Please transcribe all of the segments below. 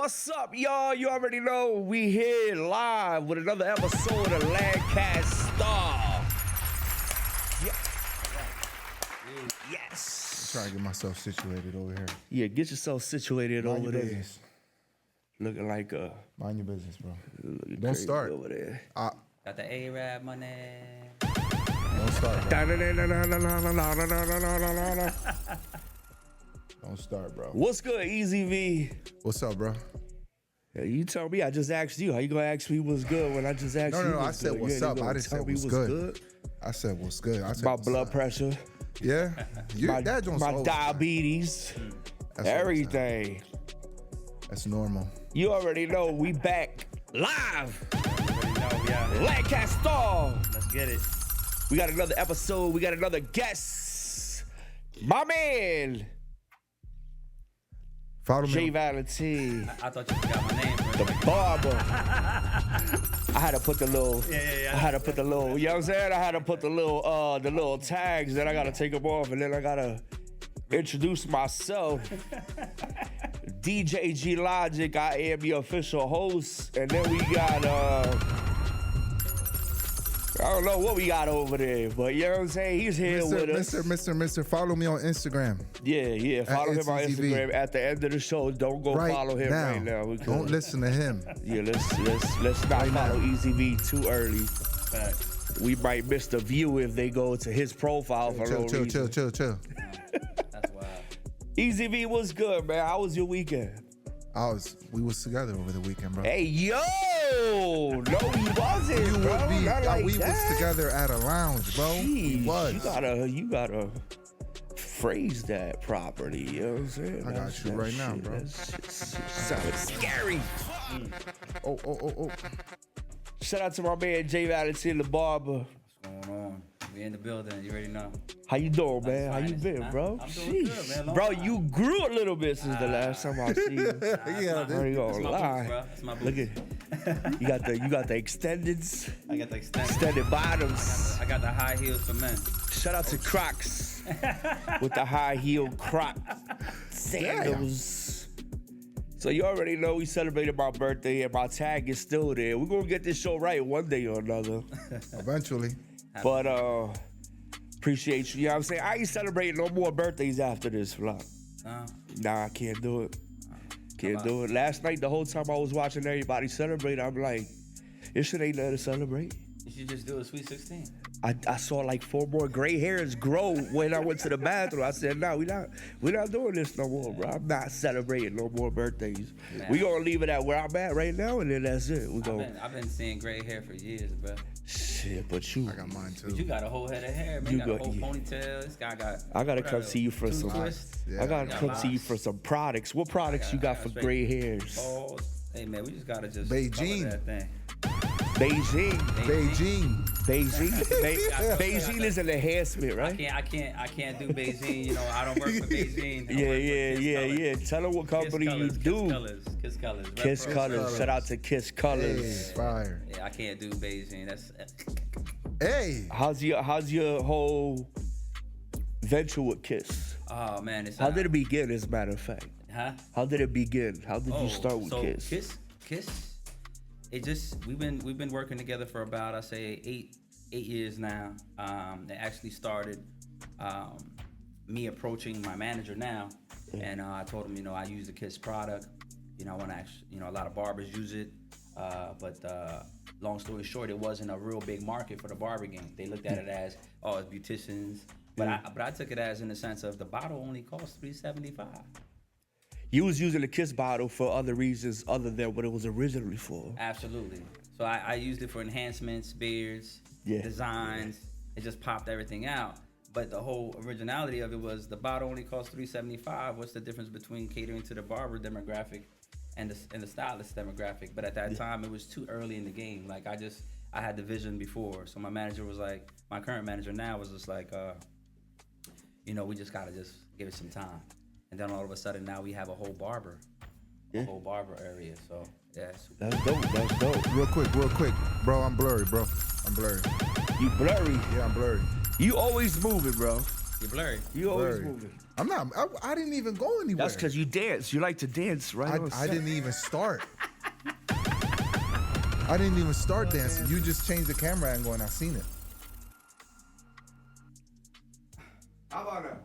What's up, y'all? You already know we here live with another episode of Lancastar. Yes. I'm trying to get myself situated over here. Yeah, get yourself situated Mind over your there. business. Looking like Mind your business, bro. looking Don't crazy start. over there. Got the A-Rab money. Don't start, bro. Don't start, bro. What's good, EZV? What's up, bro? Yeah, you tell me. I just asked you. How you gonna ask me what's good when I just asked you? No, I what's said good? what's You ain't up. gonna I didn't say tell me what's good. I said what's good. I said My what's blood up. pressure, Yeah? That don't my diabetes, That's everything. That's normal. You already know we back live. Yeah. Lancastar. Let's get it. We got another episode. We got another guest. My man, Follow J me. Valentin, I thought you forgot my name for a the second. barber. I had to put the little, Yeah. I had to put the little, you know what I'm saying? I had to put the little tags, then I gotta take them off, and then I gotta introduce myself. DJ G Logic, I am the official host, and then we got I don't know what we got over there, but you know what I'm saying? He's here with us. Mr. Follow me on Instagram. Yeah. Follow him on EZV. Instagram at the end of the show. Don't go follow him right now. Because, Don't listen to him. Yeah, let's not follow EZV too early. Facts. We might miss the view if they go to his profile for no reason. Chill. That's wild. EZV, what's good, man? How was your weekend? We was together over the weekend, bro. Hey, yo! No, he wasn't, You bro. would be. Not like We that. was together at a lounge, bro. We Jeez, was. You gotta phrase that properly. You know what I'm saying? I got you right now, bro. That shit sounded scary. Oh. Shout out to my man J Valentin, the barber. What's going on? We in the building. You already know. How you doing, man? How you finest, been, huh? bro? I'm doing good, man. Long Bro, time. you grew a little bit since the last time I seen you. Yeah, I ain't That's gonna my lie. boots, bro. That's my boots. Look at you got the extendeds, I got the extended bottoms. I got the high heels for men. Shout out to Crocs with the high heel Croc sandals. So you already know we celebrated my birthday and my tag is still there. We're gonna get this show right one day or another. Eventually. But appreciate you. You know what I'm saying? I ain't celebrating no more birthdays after this vlog. Nah, I can't do it. Can't do it. Last night, the whole time I was watching everybody celebrate, I'm like, this shit ain't nothing to celebrate. You should just do a Sweet 16. I saw like 4 more gray hairs grow when I went to the bathroom. I said, no, we're not doing this no more, bro. I'm not celebrating no more birthdays. Man. We gonna leave it at where I'm at right now, and then that's it. I've been seeing gray hair for years, bro. Shit, but you. I got mine too. But you got a whole head of hair, man. You You got a got- whole yeah. ponytail. This guy got. I gotta what come are see you for two some. twists? Yeah. I gotta got come see you locks. for some products. What products you got for straight gray hairs? Oh, hey man, we just gotta just Beijing. cover that thing. Beijing. Beijing. Beijing is an enhancement, right? I can't do Beijing. You know, I don't work for Beijing. I work for Yeah. Kiss Tell them what Colors. company you Kiss do. Colors. Kiss Colors. Red Kiss Rose. Colors. Shout out to Kiss Hey, Colors. fire. Yeah, I can't do Beijing. That's Hey. How's your whole venture with Kiss? oh man. It's How did it begin, as a matter of fact? Huh? How did it begin? How did you start with so Kiss? Kiss. It just we've been working together for about I say 8 years now. It actually started me approaching my manager now, and I told him, you know, I use the Kiss product. You know, I want to actually, you know, a lot of barbers use it, but long story short, it wasn't a real big market for the barber game. They looked at it as, oh, it's beauticians, but I took it as in the sense of the bottle only costs $3.75. You was using the Kiss bottle for other reasons other than what it was originally for. Absolutely. So I used it for enhancements, beards, designs. It just popped everything out. But the whole originality of it was the bottle only costs $3.75. What's the difference between catering to the barber demographic and the stylist demographic? But at that time, it was too early in the game. Like I had the vision before. So my manager was like, my current manager now was just like, you know, we just gotta just give it some time. And then all of a sudden now we have a whole barber area. So yeah, That's dope. Real quick. Bro, I'm blurry, bro. I'm blurry. You blurry. Yeah, I'm blurry. You always moving, bro. You're blurry. You always Blurry. moving. I'm not. I didn't even go anywhere. That's because you dance. You like to dance, right? I didn't even start. I didn't even start dancing. You just changed the camera angle and I seen it. How about now?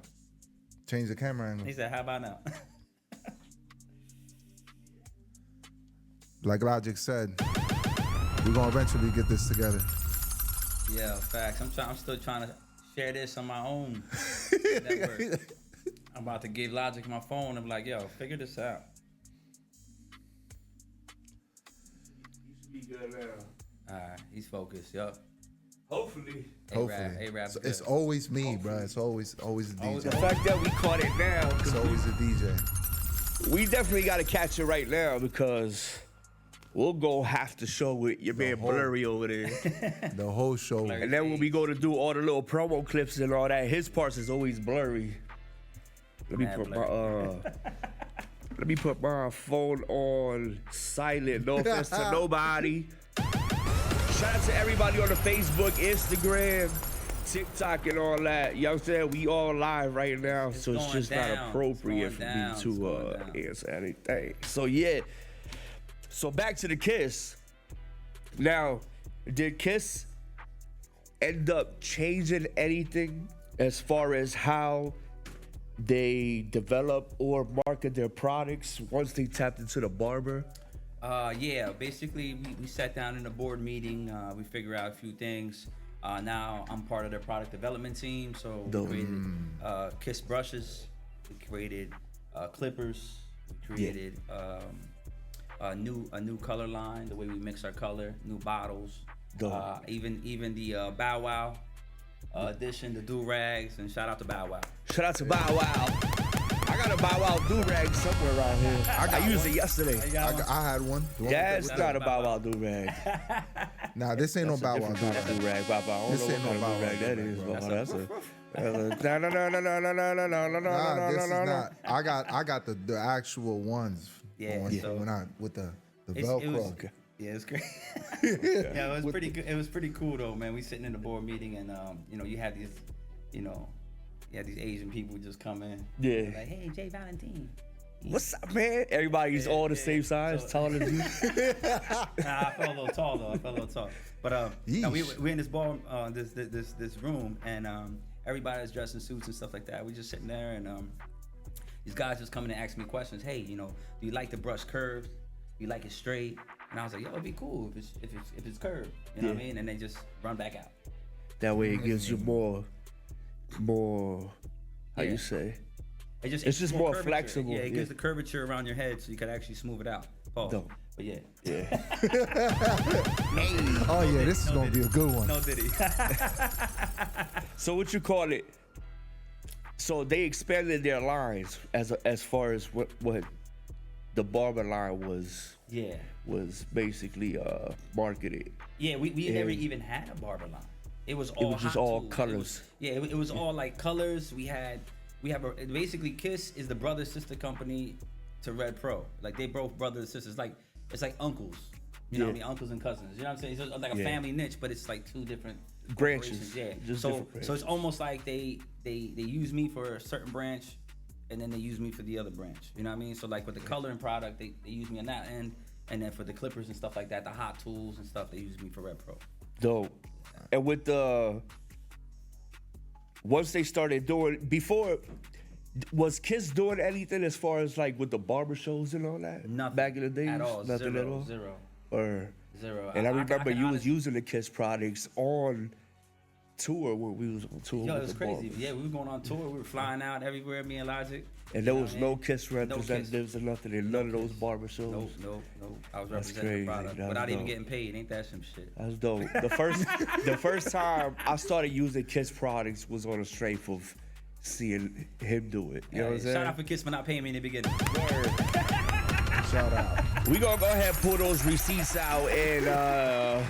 Change the camera angle. He said, "How about now?" Like Logic said, we're gonna eventually get this together. Yeah, facts. I'm still trying to share this on my own network. I'm about to give Logic my phone and be like, "Yo, figure this out." You should be good now. Alright, he's focused. Yup. Hopefully. Hopefully. A-Rap So good. it's always me, bro. It's always the DJ. The fact that we caught it now, It's always the DJ. we definitely got to catch it right now because we'll go half the show with your man whole- Blurry over there. The whole show. Blurry. And then when we go to do all the little promo clips and all that, his parts is always blurry. Let me Mad put blurry. let me put my phone on silent. No offense to nobody. Shout out to everybody on the Facebook, Instagram, TikTok, and all that. You know what I'm saying? We all live right now, so it's going just down. not appropriate It's for going me down. It's to going down. answer anything. So yeah. So back to the Kiss. Now, did Kiss end up changing anything as far as how they develop or market their products once they tapped into the barber? Yeah, basically we sat down in a board meeting. We figured out a few things. Now I'm part of their product development team. So we Dope. created Kiss brushes. We created clippers. We created a new color line. The way we mix our color. New bottles. Dope. Even the Bow Wow edition, the do rags, and shout out to Bow Wow. Shout out to Bow Wow. I got a Bow Wow do-rag somewhere around here. I used it yesterday. I had one. The one That's with not a Bow Wow do-rag. Nah, this ain't no Bow Wow. Different kind of do-rag. Bow Wow. I This don't know ain't what no kind of Bow Wow do-rag that do-rag, is. bro. But that's a... Nah, this is not. I got the actual ones. Yeah, on, so- when I with the It was, Velcro. yeah, it was great. Yeah, it was pretty good. It was pretty cool though, man. We sitting in the board meeting and you had these, these Asian people just come in. Yeah. Like, hey, Jay Valentin. What's up, man? Everybody's all the same size, So- taller than you. Nah, I felt a little tall though. I felt a little tall. But no, we're in this bar, this room, and everybody's dressed in suits and stuff like that. We just sitting there, and these guys just coming and asking me questions. Hey, do you like the brush curved? Do you like it straight? And I was like, yo, it'd be cool if it's curved. You know what I Yeah. mean? And they just run back out. That way it gives you more, how Yeah. you say? It's just more curvature. flexible, Yeah, it gives yeah. the curvature around your head, so you can actually smooth it out. Pause. Dope. But yeah. Yeah. Oh yeah, this is gonna be a good one. No Diddy. So what you call it? So they expanded their lines as far as what the barber line Yeah. was basically marketed. Yeah, we never even had a barber line. It was all was just hot all tools. colors. It was all like colors. We have basically Kiss is the brother sister company to Red Pro. Like they both brothers and sisters. Like it's like uncles. You know what I mean? Uncles and cousins. You know what I'm saying? It's just like a Yeah. family niche, but it's like two different Branches. corporations. Yeah. Just So different branches. it's almost like they use me for a certain branch, and then they use me for the other branch. You know what I mean? So like with the coloring product, they use me on that end, and then for the clippers and stuff like that, the hot tools and stuff, they use me for Red Pro. Dope. And with the once they started doing before, was Kiss doing anything as far as like with the barber shows and all that? Nothing back in the days. at all. Nothing Zero, at all. Zero. Or Zero. and I remember can you was honestly- using the Kiss products on tour when we was on tour. Yo, it with was the crazy. barbers. Yeah, we were going on tour. We were flying out everywhere, me and Logic. And You there know was what I no mean? Kiss representatives or nothing in none of those barber shows. Nope. I was That's representing crazy. the product That's without even dope. getting paid. Ain't that some shit? That's dope. The first time I started using Kiss products was on the strength of seeing him do it. You know what I'm saying? Shout out for Kiss for not paying me in the beginning. Shout out. We gonna go ahead and pull those receipts out and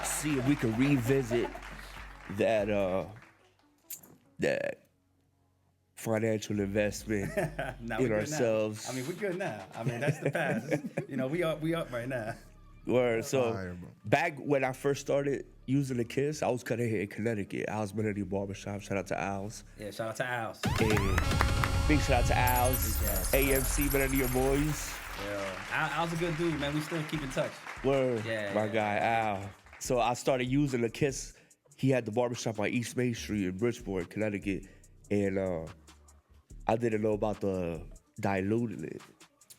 see if we can revisit that that financial investment Nah, we in good ourselves. Now. I mean, we're good now. I mean, that's the past. We up right now. Word. So Fire, bro. back when I first started using the Kiss, I was cutting here in Connecticut. Al's Melody Barbershop. Shout out to Al's. Yeah, shout out to Al's. And big shout out to Al's. Big AMC Melody your boys. Yeah, Al's a good dude, man. We still keep in touch. Word. Yeah, My yeah. guy Al. So I started using the Kiss. He had the barbershop on East Main Street in Bridgeport, Connecticut. And I didn't know about the diluting it.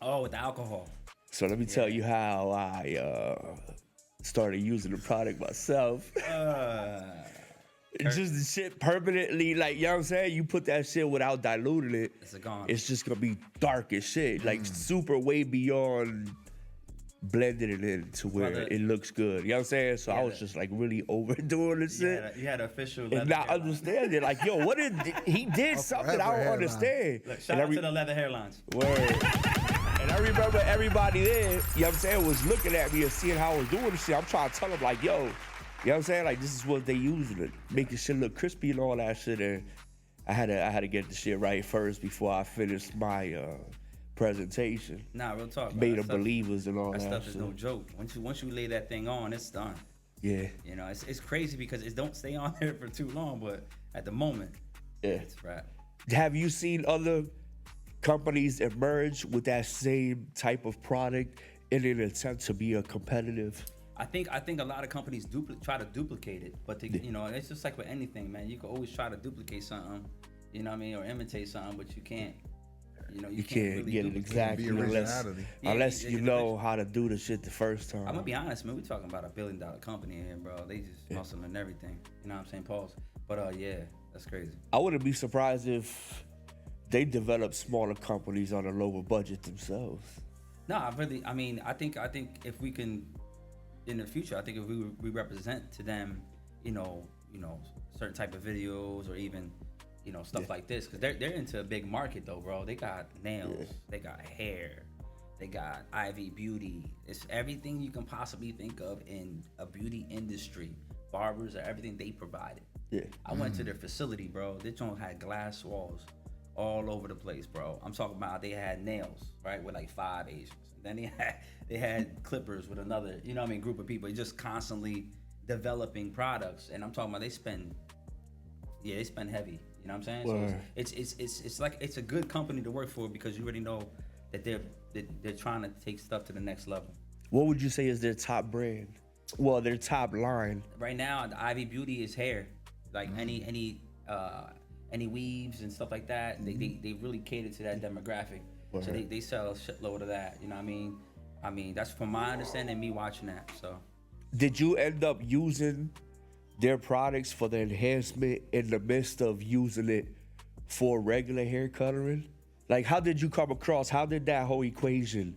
Oh, with the alcohol. So let me tell you how I started using the product myself. It's just the shit permanently, like, you know what I'm saying? You put that shit without diluting it, It's gone. it's just gonna be dark as shit. Like, super way beyond blending it in to where Brother. it looks good. You know what I'm saying? So I was that- just like really overdoing the shit. You had official And leather not hairline. understanding, like, yo, what did he did something I don't hairline. understand. Look, And shout out to the leather hairlines. Word. And I remember everybody there, you know what I'm saying, was looking at me and seeing how I was doing this shit. I'm trying to tell them, like, yo, you know what I'm saying? Like, this is what they using to make the shit look crispy and all that shit. And I had to get the shit right first before I finished my presentation. Nah, real talk. bro. Made That them stuff- believers and all That that stuff is shit. no joke. Once you lay that thing on, it's done. Yeah, You know, it's crazy because it don't stay on there for too long, but at the moment, yeah. it's right. Have you seen other companies emerge with that same type of product in an attempt to be a competitive? I think a lot of companies try to duplicate it, but you know, it's just like with anything, man. You can always try to duplicate something, you know what I mean, or imitate something, but you can't. You know, You can't really get it duplicate exactly Be unless, originality. Yeah, you know how to do the shit the first time. I'm gonna be honest, man. We talking about $1 billion company here, bro. They just muscle and everything. You know what I'm saying? Pause. But yeah, that's crazy. I wouldn't be surprised if they develop smaller companies on a lower budget themselves. No, I mean, I think if we can, in the future, I think if we represent to them, you know, certain type of videos or even, you know, stuff like this, because they're into a big market though, bro. They got nails, they got hair, they got IV beauty. It's everything you can possibly think of in a beauty industry. Barbers or everything they provided. Yeah. I went to their facility, bro. This joint had glass walls all over the place, bro. I'm talking about they had nails, right, with like 5 Asians. Then they had clippers with another, you know what I mean, group of people. Just constantly developing products. And I'm talking about they spend heavy. You know what I'm saying? Word. So it's like it's a good company to work for because you already know that they're trying to take stuff to the next level. What would you say is their top brand? Well, their top line. Right now, the Ivy Beauty is hair, like any weaves and stuff like that. They really cater to that demographic. Word. So they sell a shitload of that. You know what I mean? I mean that's from my understanding, me watching that. So Did you end up using their products for the enhancement in the midst of using it for regular hair coloring? Like, how did you come across? How did that whole equation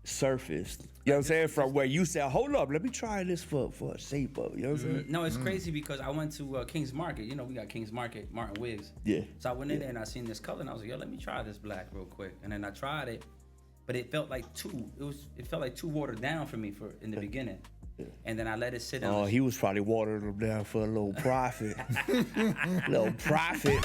surface? You know what I'm saying? From where you said, hold up, let me try this for a shape up. You know what I'm saying? no, it's crazy because I went to King's Market. You know, we got King's Market, Martin Wigs. Yeah. So I went in there and I seen this color and I was like, yo, let me try this black real quick. And then I tried it, but it felt like too watered down for me in the beginning. And then I let it sit in. Oh, he was probably watering them down for a little profit. Little profit.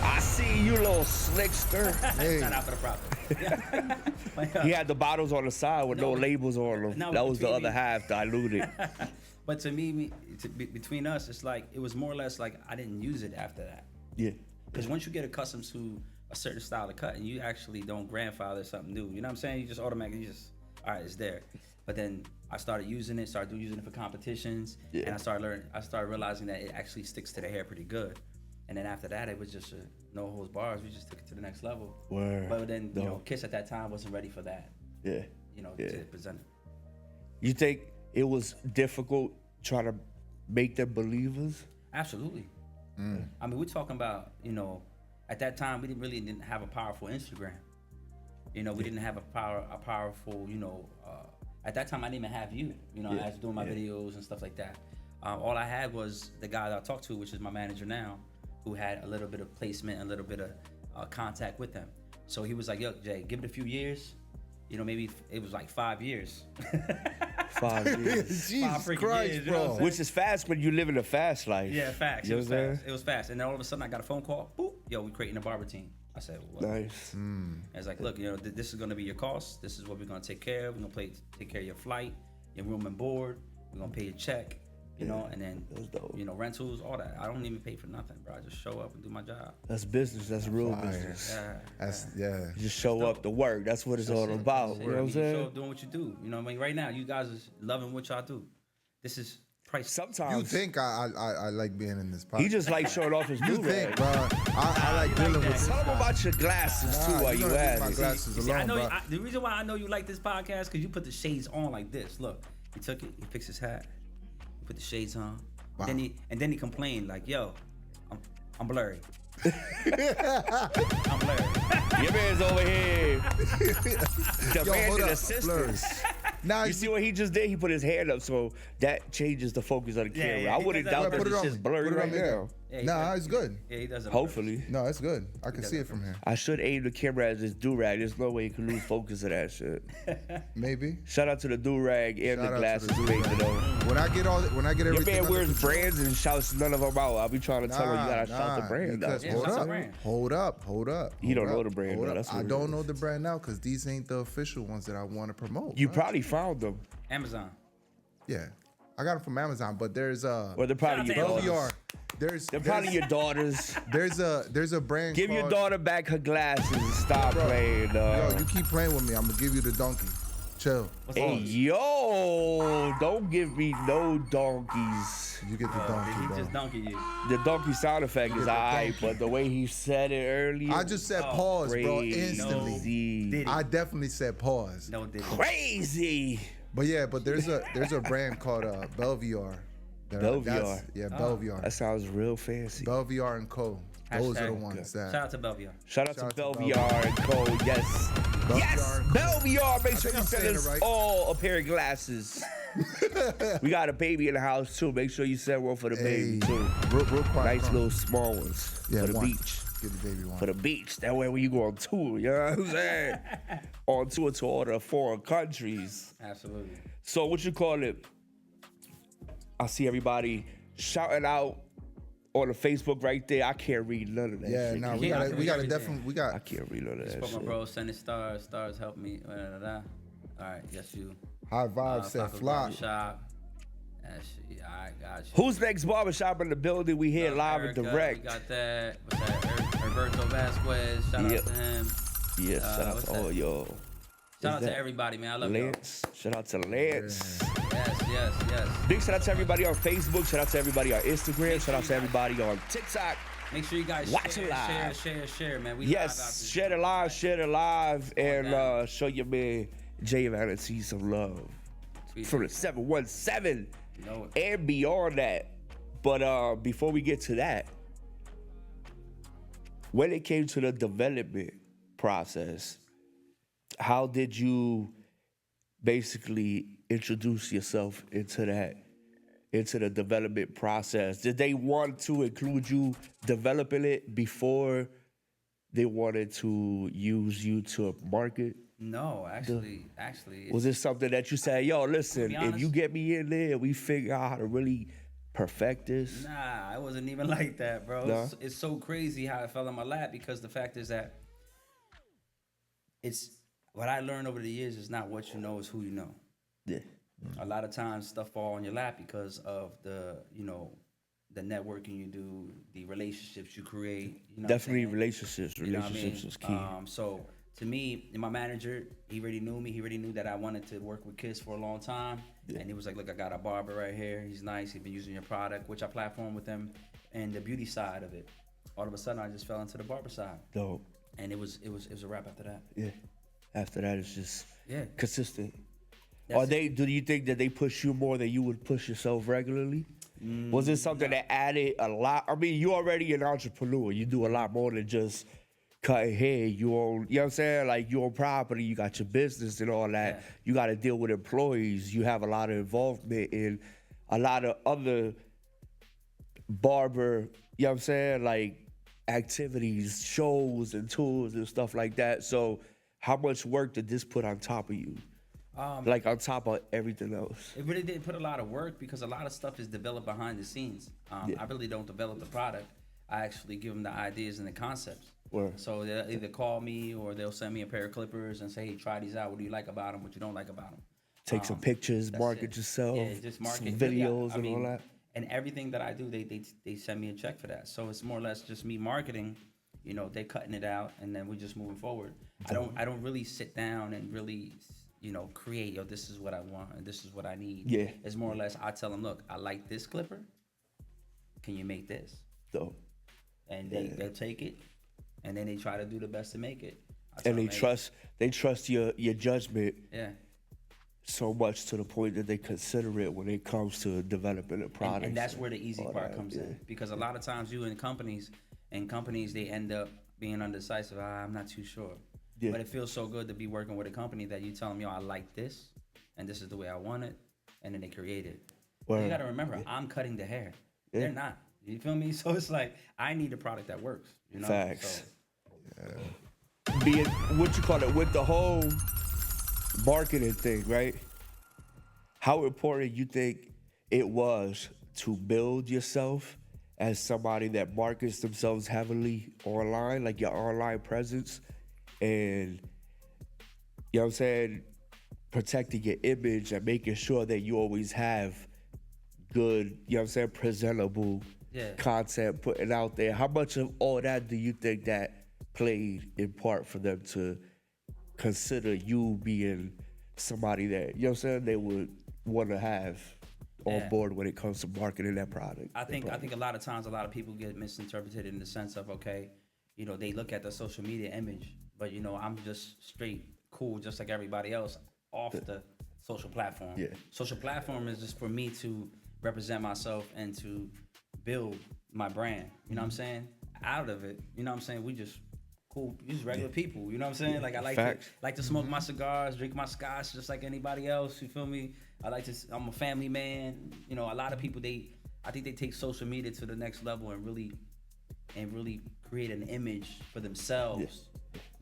I see you, little slickster. Shout out for the profit. He had the bottles on the side with no labels on them. No, That was the between other me- half diluted. But to me, between us, it's like it was more or less like I didn't use it after that. Yeah. Because once you get accustomed to a certain style of cut and you actually don't grandfather something new, you know what I'm saying? You just automatically all right, it's there. But then I started using it for competitions, and I started realizing that it actually sticks to the hair pretty good. And then after that, it was just no holds bars. We just took it to the next level. Word. But then, you know, Kiss at that time wasn't ready for that. Yeah. You know, Yeah. to present it. You think it was difficult trying to make them believers? Absolutely. I mean, we're talking about, you know, at that time we didn't have a powerful Instagram. You know, we didn't have a powerful, you know. At that time, I didn't even have you. You know, I was doing my videos and stuff like that. All I had was the guy that I talked to, which is my manager now, who had a little bit of placement, a little bit of contact with them. So he was like, yo, Jay, give it a few years. You know, maybe it was like 5 years. 5 years. Jesus freaking Christ, years, you know what I'm bro. saying? Which is fast when you live in a fast life. Yeah, facts. You It know was what I'm fast. It was fast. And then all of a sudden I got a phone call. Boop. Yo, we creating a barber team. I said, well, Nice. It's like, look, this is gonna be your cost. This is what we're gonna take care of. We're gonna take care of your flight, your room and board. We're gonna pay your check, and then rentals, all that. I don't even pay for nothing, bro. I just show up and do my job. That's business. That's real business. Yeah. You just show up to work. That's what it's all about. You know what I'm saying? Show up doing what you do. You know what I mean? Right now, you guys is loving what y'all do. This is priceless. Sometimes you think I like being in this podcast. he just like showing off his You do think, rag. bro? I like dealing with this. Tell him about your glasses too while you at my it. glasses See, alone, bro. the reason why I know you like this podcast because you put the shades on like this. Look, he took it, he fixed his hat, he put the shades on, Wow. then he complained like, "Yo, I'm blurry." I'm blurry. Your man's over here demanding up, assistance. Now You see what he just did? He put his hand up, so that changes the focus of the Yeah, camera. yeah, I he wouldn't does that. doubt that Put it it's on just me. blurry Put it on right me. now. Yeah, he Nah, does- it's good. Yeah, he does it. Hopefully. No, it's good. I can see it from here. I should aim the camera at this do-rag. There's no way you can lose focus of that shit. Maybe. Shout out to the do-rag and Shout the out to glasses the do-rag. paper, though. When I get Your everything. man under wears control- brands and shouts none of them out. I'll be trying to tell him you gotta shout the brand because out. Yeah, hold shout the up, brand. hold up. You don't hold know up, the brand, hold though. up. That's what I it don't is. know the brand now because these ain't the official ones that I want to promote. You bro. probably found them. Amazon. Yeah, I got them from Amazon, but there's Or they're probably your Shout out to daughters. LVR. They're probably your daughters. There's a brand. Give your called- daughter back her glasses and stop Bro, playing. Yo, you keep playing with me. I'm gonna give you the donkey. Chill. What's Hey, on? yo, don't give me no donkeys. You get the donkey, He bro. just donkey you. The donkey sound effect is the alright, donkey. but the way he said it earlier, I just said pause, bro. crazy. Instantly. Diddy. I definitely said pause. No, did Crazy. But yeah, but there's a brand called Belviar. Belviar. Yeah, Belviar. That sounds real fancy. Belviar and Co. Those are the Hashtag- ones that. Shout out to Belviar. Shout out Shout to out to Belviar and Co. Yes. Yes, and Co. Belviar. Make sure think you I'm send saying us it right. all a pair of glasses. We got a baby in the house too. Make sure you send one for the baby too. Real quiet. Nice crumb. little small ones Yeah, for the one. beach. Give the baby one. For the beach. That way when you go on tour, you know what I'm saying? On tour to all the foreign countries. Absolutely. So what you call it? I see everybody shouting out on the Facebook right there. I can't read none of that Yeah, shit. nah, You we can't gotta read everything. definitely I can't read none of that Spoke my shit. bro, send it stars. Stars help me. All right, yes you. High Vibe said Flocko's flop. Barbershop. That shit. Yeah, all right, got you. Who's next barbershop in the building? We here live and Erica, direct. We got that. What's that? Roberto Vasquez. Shout Yep. out to him. Yes, shout out what's to that? all y'all. Shout out that to everybody, man. I love y'all. Lance. Shout out to Lance. Yes. Big shout out to everybody on Facebook. Shout out to everybody on Instagram. Shout out to everybody on TikTok. Make sure you guys Watch share, it live. share, man. We live out Yes, this share the live, and down. show your man Jay Valentin some love Sweet. from the 717 You know it. and beyond that. But before we get to that, when it came to the development process, how did you basically introduce yourself into the development process? Did they want to include you developing it before they wanted to use you to market? No, actually, Was it something that you said, yo, listen, be if honest- you get me in there, we figure out how to really perfect this? Nah, it wasn't even like that, bro. No? It's so crazy how it fell in my lap because the fact is that it's what I learned over the years is not what you know, is who you know. Yeah. A lot of times stuff fall on your lap because of the networking you do, the relationships you create. You know what I'm Definitely saying? relationships. You know what I Relationships mean? is key. So to me, and my manager, he already knew me. He already knew that I wanted to work with kids for a long time. And he was like, look, I got a barber right here. He's nice. He's been using your product, which I platformed with him, and the beauty side of it. All of a sudden, I just fell into the barber side. Dope. And it was a wrap after that. Yeah. After that, it's just Yeah. consistent. That's Do you think that they push you more than you would push yourself regularly? Was it something that added a lot? I mean, you already an entrepreneur. You do a lot more than just cutting hair. You own, you know what I'm saying? Like, you own property, you got your business and all that. Yeah. You got to deal with employees. You have a lot of involvement in a lot of other barber, you know what I'm saying? Like, activities, shows and tours and stuff like that. So how much work did this put on top of you? Like on top of everything else? It really did put a lot of work because a lot of stuff is developed behind the scenes. I really don't develop the product. I actually give them the ideas and the concepts. Word. So they'll either call me or they'll send me a pair of clippers and say, hey, try these out. What do you like about them? What you don't like about them? Take some pictures, market yourself, Yeah, just market some videos and all that. And everything that I do, they send me a check for that. So it's more or less just me marketing. You know, they're cutting it out, and then we're just moving forward. I don't really sit down and really, you know, create. Yo, this is what I want and this is what I need. Yeah. It's more or less I tell them, look, I like this clipper. Can you make this? Dope. And they'll take it, and then they try to do the best to make it. And they trust your judgment. Yeah. So much to the point that they consider it when it comes to developing a product. And that's where the easy part comes in, because a lot of times you in companies they end up being undecisive. I'm not too sure. Yeah. But it feels so good to be working with a company that you tell them, yo, I like this, and this is the way I want it, and then they create it. You got to remember, I'm cutting the hair. Yeah. They're not. You feel me? So it's like I need a product that works. You know? Facts. Being what you call it with the whole marketing thing, right? How important you think it was to build yourself as somebody that markets themselves heavily online, like your online presence, and you know what I'm saying, protecting your image and making sure that you always have good, you know what I'm saying, presentable content putting out there. How much of all that do you think that played in part for them to consider you being somebody that, you know what I'm saying, they would want to have on board when it comes to marketing that product? I think a lot of times a lot of people get misinterpreted in the sense of, okay, you know, they look at the social media image, but you know, I'm just straight cool just like everybody else off the social platform. Yeah. Social platform is just for me to represent myself and to build my brand. You know what I'm saying? Out of it, you know what I'm saying? We just cool, we just regular people. You know what I'm saying? Like I like to smoke my cigars, drink my scotch just like anybody else. You feel me? I'm a family man. You know, a lot of people I think they take social media to the next level and really create an image for themselves. Yes.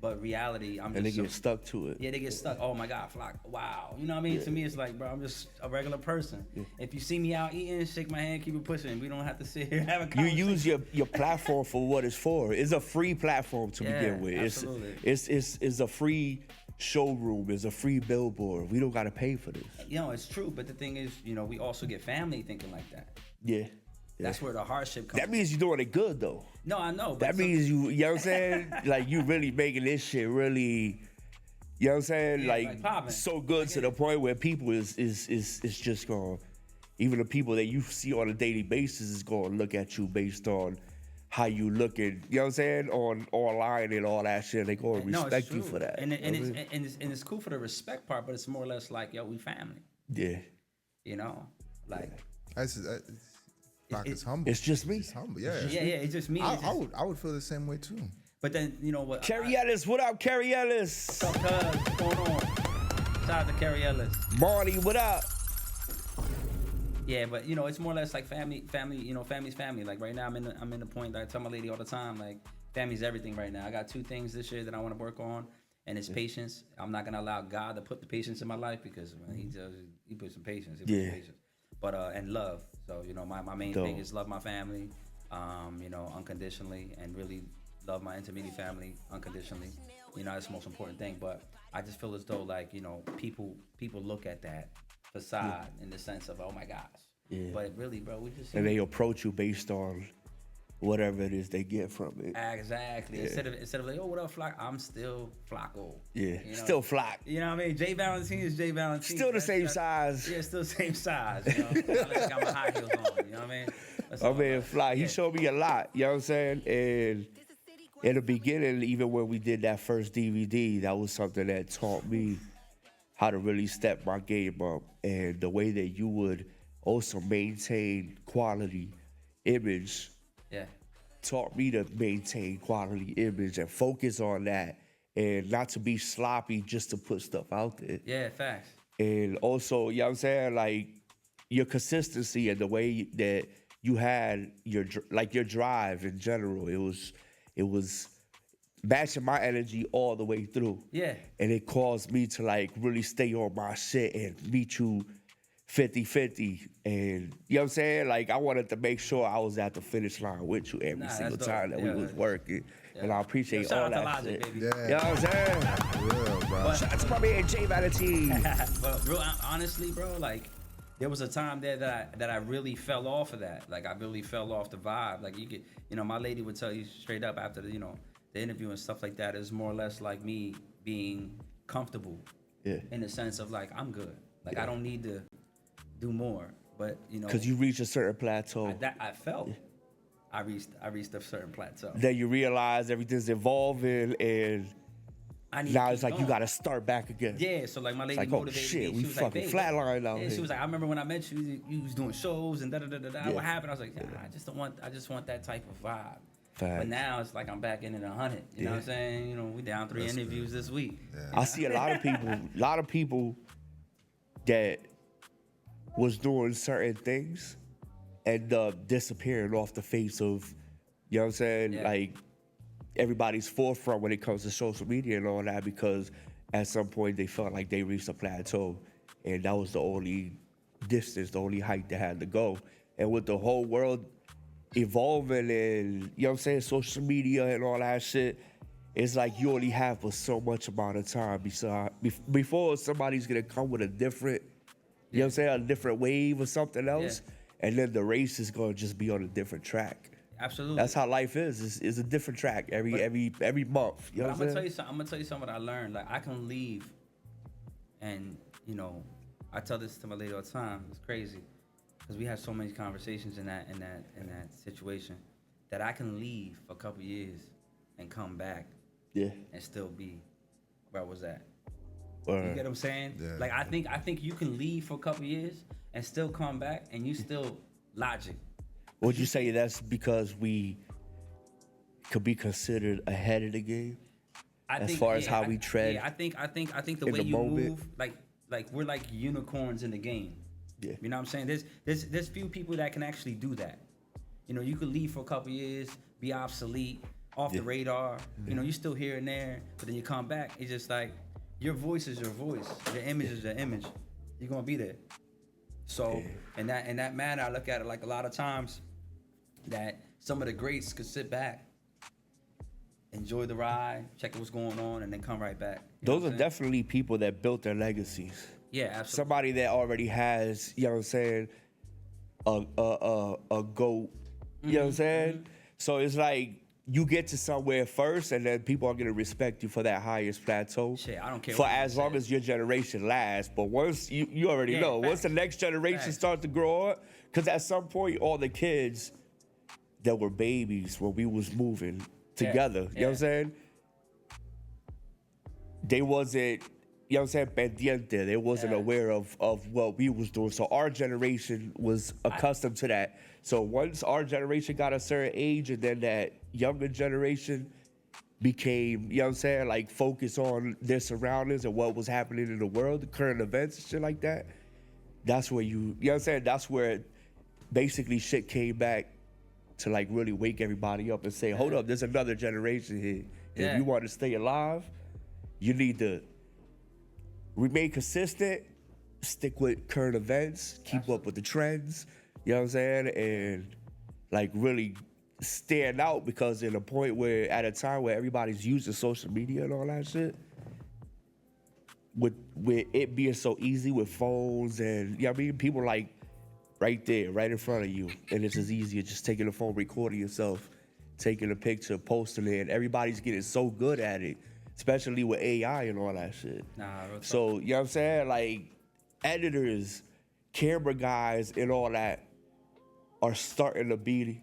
But reality, they get stuck to it. Yeah, they get stuck. Oh my God, Flock, wow. You know what I mean? Yeah. To me, it's like, bro, I'm just a regular person. Yeah. If you see me out eating, shake my hand, keep it pushing. We don't have to sit here and have a conversation. You use your platform for what it's for. It's a free platform to begin with. Absolutely. It's a free showroom. It's a free billboard. We don't got to pay for this. You know, it's true. But the thing is, you know, we also get family thinking like that. Yeah. That's where the hardship comes. That means you're doing it good, though. No, I know. That means you know what I'm saying? Like, you really making this shit really, you know what I'm saying? Like so good to the point where people is just going, even the people that you see on a daily basis is going to look at you based on how you looking, you know what I'm saying, on online and all that shit. They going to respect you for that. And it's cool for the respect part, but it's more or less like, yo, we family. Yeah. You know? Like. It's humble. It's just me. It's humble. Yeah. It's just me. I would feel the same way too. But then, you know what? Carrie Ellis, what up, Carrie Ellis? What's up, cuz? What's going on? Shout out to Carrie Ellis. Marty, what up? Yeah, but you know, it's more or less like family. You know, family's family. Like right now, I'm in the point that I tell my lady all the time, like family's everything right now. I got 2 things this year that I want to work on, and it's patience. I'm not gonna allow God to put the patience in my life because when he puts some patience. He puts some patience. But and love. So, you know, my main thing is love my family, you know, unconditionally, and really love my intermediate family unconditionally. You know, that's the most important thing. But I just feel as though, like, you know, people look at that facade in the sense of, oh my gosh. Yeah. But really, bro, we just... And they approach you based on whatever it is they get from it. Exactly. Yeah. Instead of like, oh, what up, Flock? I'm still Flocko. Yeah, you know? Still Flock. You know what I mean? Jay Valentin is Jay Valentin. Still the same size. Yeah, still the same size. You know? I got my high heels on. You know what I mean? I mean, Flock, he showed me a lot. You know what I'm saying? And in the beginning, even when we did that first DVD, that was something that taught me how to really step my game up, and the way that you would also maintain quality image. Yeah. Taught me to maintain quality image and focus on that, and not to be sloppy just to put stuff out there. Yeah, facts. And also, you know what I'm saying, like your consistency and the way that you had your drive in general, it was matching my energy all the way through. Yeah. And it caused me to like really stay on my shit and meet you 50-50, and you know what I'm saying? Like, I wanted to make sure I was at the finish line with you every single time that we was working. And I appreciate shout all that out to Logic, shit. baby. Yeah. You know what I'm saying? For real, bro. Shout out to my man J Valentin. But real honestly, bro, like there was a time there that I really fell off of that. Like I really fell off the vibe. Like my lady would tell you straight up after the interview and stuff like that. Is more or less like me being comfortable. Yeah. In the sense of like I'm good. Like I don't need to do more. But because you reach a certain plateau. I felt. Yeah. I reached a certain plateau. Then you realize everything's evolving and now it's like going. You gotta start back again. Yeah, so like my lady like, motivated shit, me. We fucking like, flatlined out here. She was like, I remember when I met you, you was doing shows and da-da-da-da-da. What happened? I was like, I just want that type of vibe. Fact. But now it's like I'm back in at 100. You know what I'm saying? We down 3 interviews this week. Yeah. I see a lot of people that was doing certain things end up disappearing off the face of, you know what I'm saying? Yeah. Like everybody's forefront when it comes to social media and all that, because at some point they felt like they reached a plateau and that was the only distance, the only height they had to go. And with the whole world evolving and, you know what I'm saying, social media and all that shit, it's like you only have for so much amount of time before somebody's gonna come with a different, you know what I'm saying, a different wave or something else. Yeah. And then the race is gonna just be on a different track. Absolutely. That's how life is. It's a different track every month. You know what I'm gonna tell you something what I learned. Like I can leave, and I tell this to my lady all the time. It's crazy because we have so many conversations in that situation that I can leave for a couple years and come back. Yeah. And still be where I was at. You get what I'm saying? Yeah. Like I think you can leave for a couple years and still come back, and you still Logic. Would you say that's because we could be considered ahead of the game as far as how we tread? Yeah, I think the way you move, like we're like unicorns in the game. Yeah. You know what I'm saying? There's few people that can actually do that. You could leave for a couple years, be obsolete, off the radar. Yeah. You're still here and there, but then you come back. It's just like your voice is your voice. Your image is your image. You're gonna be there. So in that manner, I look at it like a lot of times that some of the greats could sit back, enjoy the ride, check what's going on, and then come right back. Those are definitely people that built their legacies. Yeah, absolutely. Somebody that already has, you know what I'm saying, a GOAT. You know what I'm saying? Mm-hmm. So it's like you get to somewhere first, and then people are gonna respect you for that highest plateau. Shit, I don't care. For as long as your generation lasts. But once you already know, once the next generation starts to grow up, because at some point all the kids that were babies when we was moving together, you know what I'm saying? They wasn't, you know what I'm saying, pendiente. They wasn't aware of what we was doing. So our generation was accustomed to that. So once our generation got a certain age, and then that younger generation became, you know what I'm saying, like focused on their surroundings and what was happening in the world, the current events and shit like that, that's where you know what I'm saying, that's where basically shit came back to like really wake everybody up and say, hold up, there's another generation here. If you want to stay alive, you need to remain consistent, stick with current events, keep up with the trends, you know what I'm saying? And like really stand out, because at a point where, at a time where everybody's using social media and all that shit, with it being so easy with phones and, you know what I mean? People like right there, right in front of you. And it's as easy as just taking the phone, recording yourself, taking a picture, posting it. And everybody's getting so good at it, especially with AI and all that shit. So, you know what I'm saying? Like, editors, camera guys, and all that are starting to be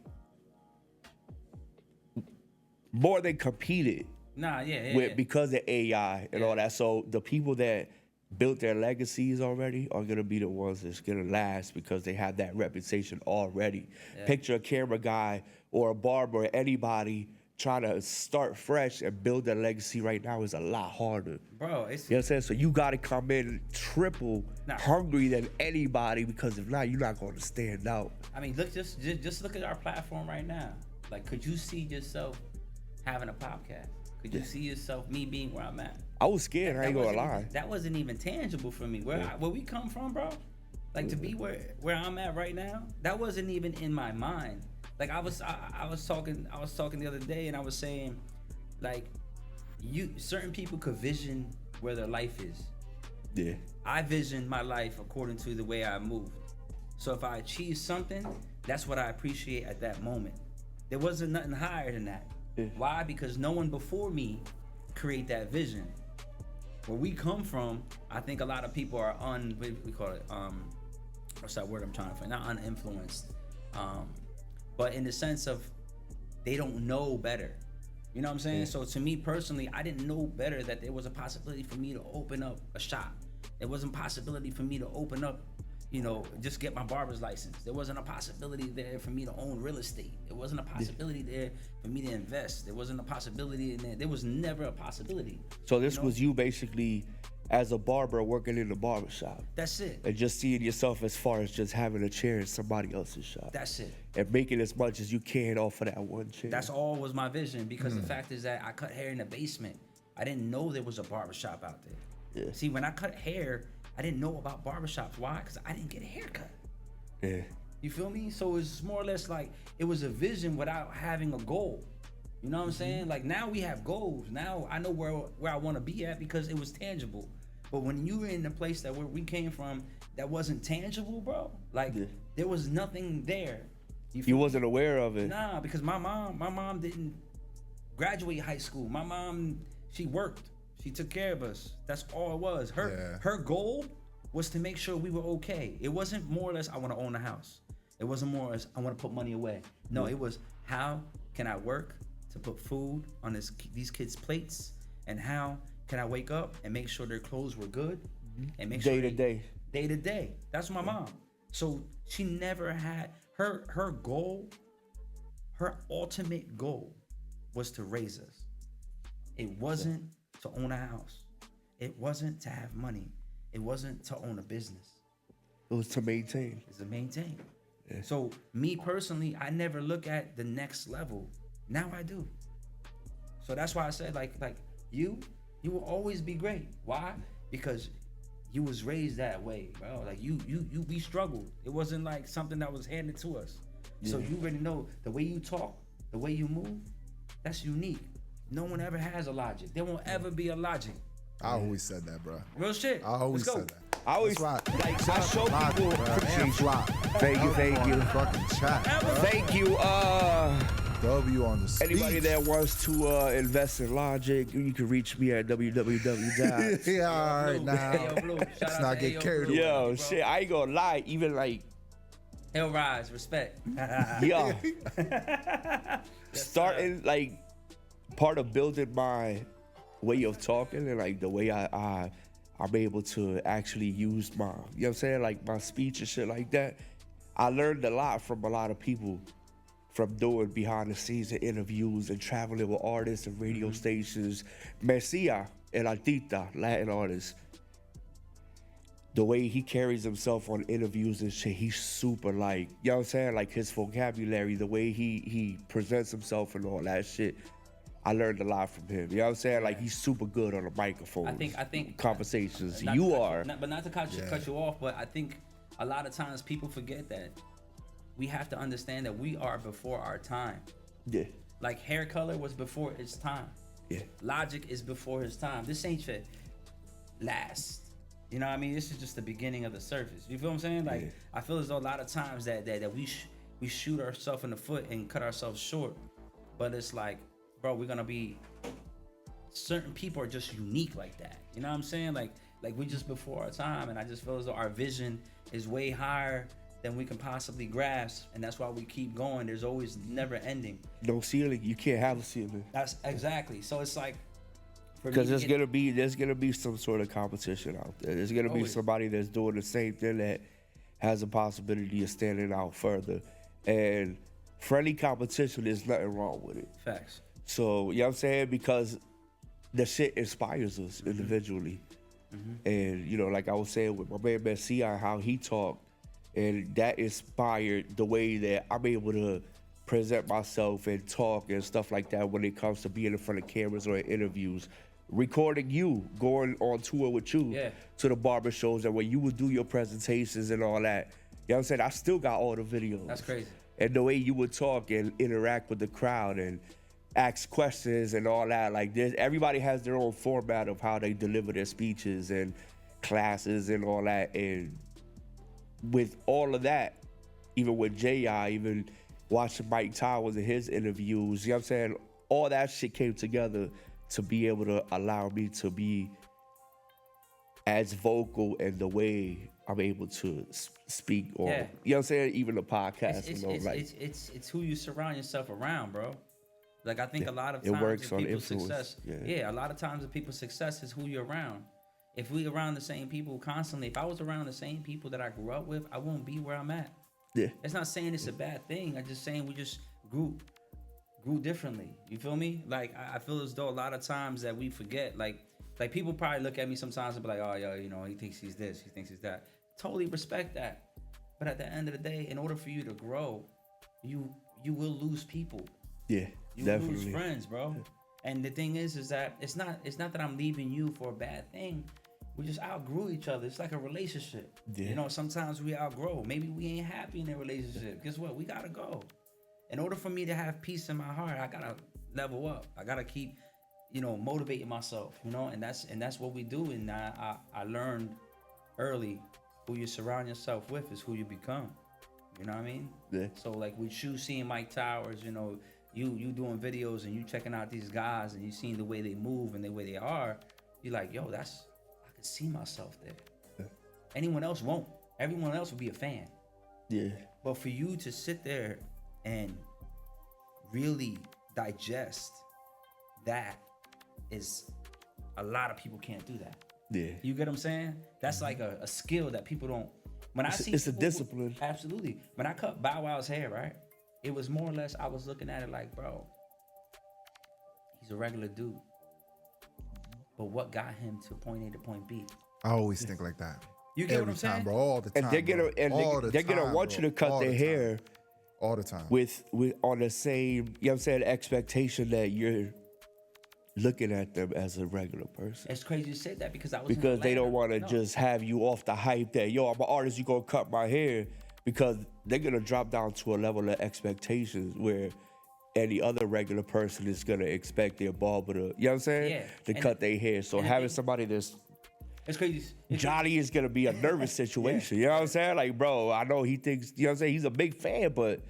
more than competed with because of AI and all that. So the people that built their legacies already are gonna be the ones that's gonna last because they have that reputation already. Picture a camera guy or a barber or anybody trying to start fresh and build their legacy right now is a lot harder. Bro, you know what I'm saying? So you gotta come in triple hungry than anybody, because if not, you're not gonna stand out. I mean, look, just look at our platform right now. Like, could you see yourself having a podcast? Could you see yourself, me being where I'm at? I was scared, I ain't gonna lie. That wasn't even tangible for me. Where we come from, bro, like to be where I'm at right now, that wasn't even in my mind. Like I was talking the other day, and I was saying, like certain people could vision where their life is. Yeah. I vision my life according to the way I move. So if I achieve something, that's what I appreciate at that moment. There wasn't nothing higher than that. Yeah. Why? Because no one before me create that vision. Where we come from, I think a lot of people are we call it, what's that word I'm trying to find? Not uninfluenced, but in the sense of they don't know better. You know what I'm saying? Yeah. So to me personally, I didn't know better that there was a possibility for me to open up a shop. There wasn't a possibility for me to open up, just get my barber's license. There wasn't a possibility there for me to own real estate. There wasn't a possibility there for me to invest. There wasn't a possibility in there. There was never a possibility. So this was you basically as a barber working in the barbershop. That's it. And just seeing yourself as far as just having a chair in somebody else's shop. That's it. And making as much as you can off of that one chair. That's all was my vision, because the fact is that I cut hair in the basement. I didn't know there was a barbershop out there. Yeah. See, when I cut hair, I didn't know about barbershops. Why? Because I didn't get a haircut. Yeah. You feel me? So it's more or less like it was a vision without having a goal. You know what I'm saying? Like now we have goals. Now I know where I want to be at because it was tangible. But when you were in the place that where we came from that wasn't tangible, bro, like there was nothing there. You wasn't aware of it. Nah, because my mom didn't graduate high school. My mom, she worked. She took care of us. That's all it was. Her goal was to make sure we were okay. It wasn't more or less, I want to own a house. It wasn't more or less, I want to put money away. No, it was, how can I work to put food on these kids' plates? And how can I wake up and make sure their clothes were good? And make sure Day to day. That's my mom. So she never had, her goal, her ultimate goal was to raise us. It wasn't to own a house. It wasn't to have money. It wasn't to own a business. It was to maintain. It's to maintain. Yeah. So me personally, I never look at the next level. Now I do. So that's why I said like you will always be great. Why? Because you was raised that way, bro. Like we struggled. It wasn't like something that was handed to us. Yeah. So you already know the way you talk, the way you move, that's unique. No one ever has a logic. There won't ever be a logic. I always said that, bro. Real shit. I always said that. I always I show people appreciation. Thank you. Fucking chat. Thank you. W on the speech. Anybody that wants to invest in Logic, you can reach me at www. Yeah, all right, now. Let's not get carried away. Yo, shit, I ain't gonna lie. Even like Hell rise, respect. Yo, starting like part of building my way of talking and like the way I'm able to actually use my, you know what I'm saying, like my speech and shit like that. I learned a lot from a lot of people from doing behind the scenes and interviews and traveling with artists and radio stations. Messia and Artista, Latin artists. The way he carries himself on interviews and shit, he's super like, you know what I'm saying? Like his vocabulary, the way he presents himself and all that shit. I learned a lot from him. You know what I'm saying? Like he's super good on the microphone. I think conversations. Not to cut you off, but I think a lot of times people forget that we have to understand that we are before our time. Yeah. Like hair color was before its time. Yeah. Logic is before his time. This ain't shit last. You know what I mean? This is just the beginning of the surface. You feel what I'm saying? Like I feel as though a lot of times that we shoot ourselves in the foot and cut ourselves short. But it's like, bro, we're gonna be, certain people are just unique like that. You know what I'm saying? Like we just before our time, and I just feel as though our vision is way higher than we can possibly grasp, and that's why we keep going. There's always never ending. No ceiling. You can't have a ceiling. That's exactly. So it's like, because there's gonna be some sort of competition out there. There's gonna be somebody that's doing the same thing that has a possibility of standing out further, and friendly competition, there's nothing wrong with it. Facts. So, you know what I'm saying? Because the shit inspires us individually. And, you know, like I was saying with my man Messia, how he talked, and that inspired the way that I'm able to present myself and talk and stuff like that when it comes to being in front of cameras or in interviews. Recording you, going on tour with you to the barber shows, and when you would do your presentations and all that. You know what I'm saying? I still got all the videos. That's crazy. And the way you would talk and interact with the crowd, and ask questions and all that. Like this, everybody has their own format of how they deliver their speeches and classes and all that. And with all of that, even with J.I., even watching Mike Towers and his interviews, you know what I'm saying? All that shit came together to be able to allow me to be as vocal in the way I'm able to speak or, you know what I'm saying? Even the podcast. It's who you surround yourself around, bro. Like, I think a lot of times it works on people's influence. success, a lot of times the people's success is who you're around. If we around the same people constantly, if I was around the same people that I grew up with, I won't be where I'm at. Yeah. It's not saying it's a bad thing. I'm just saying we just grew differently. You feel me? Like, I feel as though a lot of times that we forget, like people probably look at me sometimes and be like, oh, yo, you know, he thinks he's this, he thinks he's that. Totally respect that. But at the end of the day, in order for you to grow, you will lose people. Yeah, you definitely. Lose friends, bro. Yeah. And the thing is that it's not that I'm leaving you for a bad thing. We just outgrew each other. It's like a relationship. Yeah. You know, sometimes we outgrow. Maybe we ain't happy in a relationship. Guess what? We gotta go. In order for me to have peace in my heart, I gotta level up. I gotta keep, you know, motivating myself. You know, and that's what we do. And I learned early, who you surround yourself with is who you become. You know what I mean? Yeah. So like with you seeing Mike Towers, you know, you doing videos and you checking out these guys and you seeing the way they move and the way they are, you're like, yo, I can see myself there. Yeah. Anyone else won't. Everyone else will be a fan. Yeah. But for you to sit there and really digest that, is a lot of people can't do that. Yeah. You get what I'm saying? That's like a skill that people don't. When I see it's a discipline. Absolutely. When I cut Bow Wow's hair, right? It was more or less, I was looking at it like, bro, he's a regular dude. But what got him to point A to point B? I always think like that. You get what I'm saying? Bro, all the time. And they're gonna want you to cut their hair all the time. With on the same, you know what I'm saying, expectation that you're looking at them as a regular person. It's crazy you said that because they don't want to just have you off the hype that, yo, I'm an artist, you gonna cut my hair, because they're gonna drop down to a level of expectations where any other regular person is gonna expect their barber to, you know what I'm saying, to cut their hair. So having somebody that's it's crazy. Johnny is gonna be a nervous situation. You know what I'm saying? Like, bro, I know he thinks, you know what I'm saying, he's a big fan, but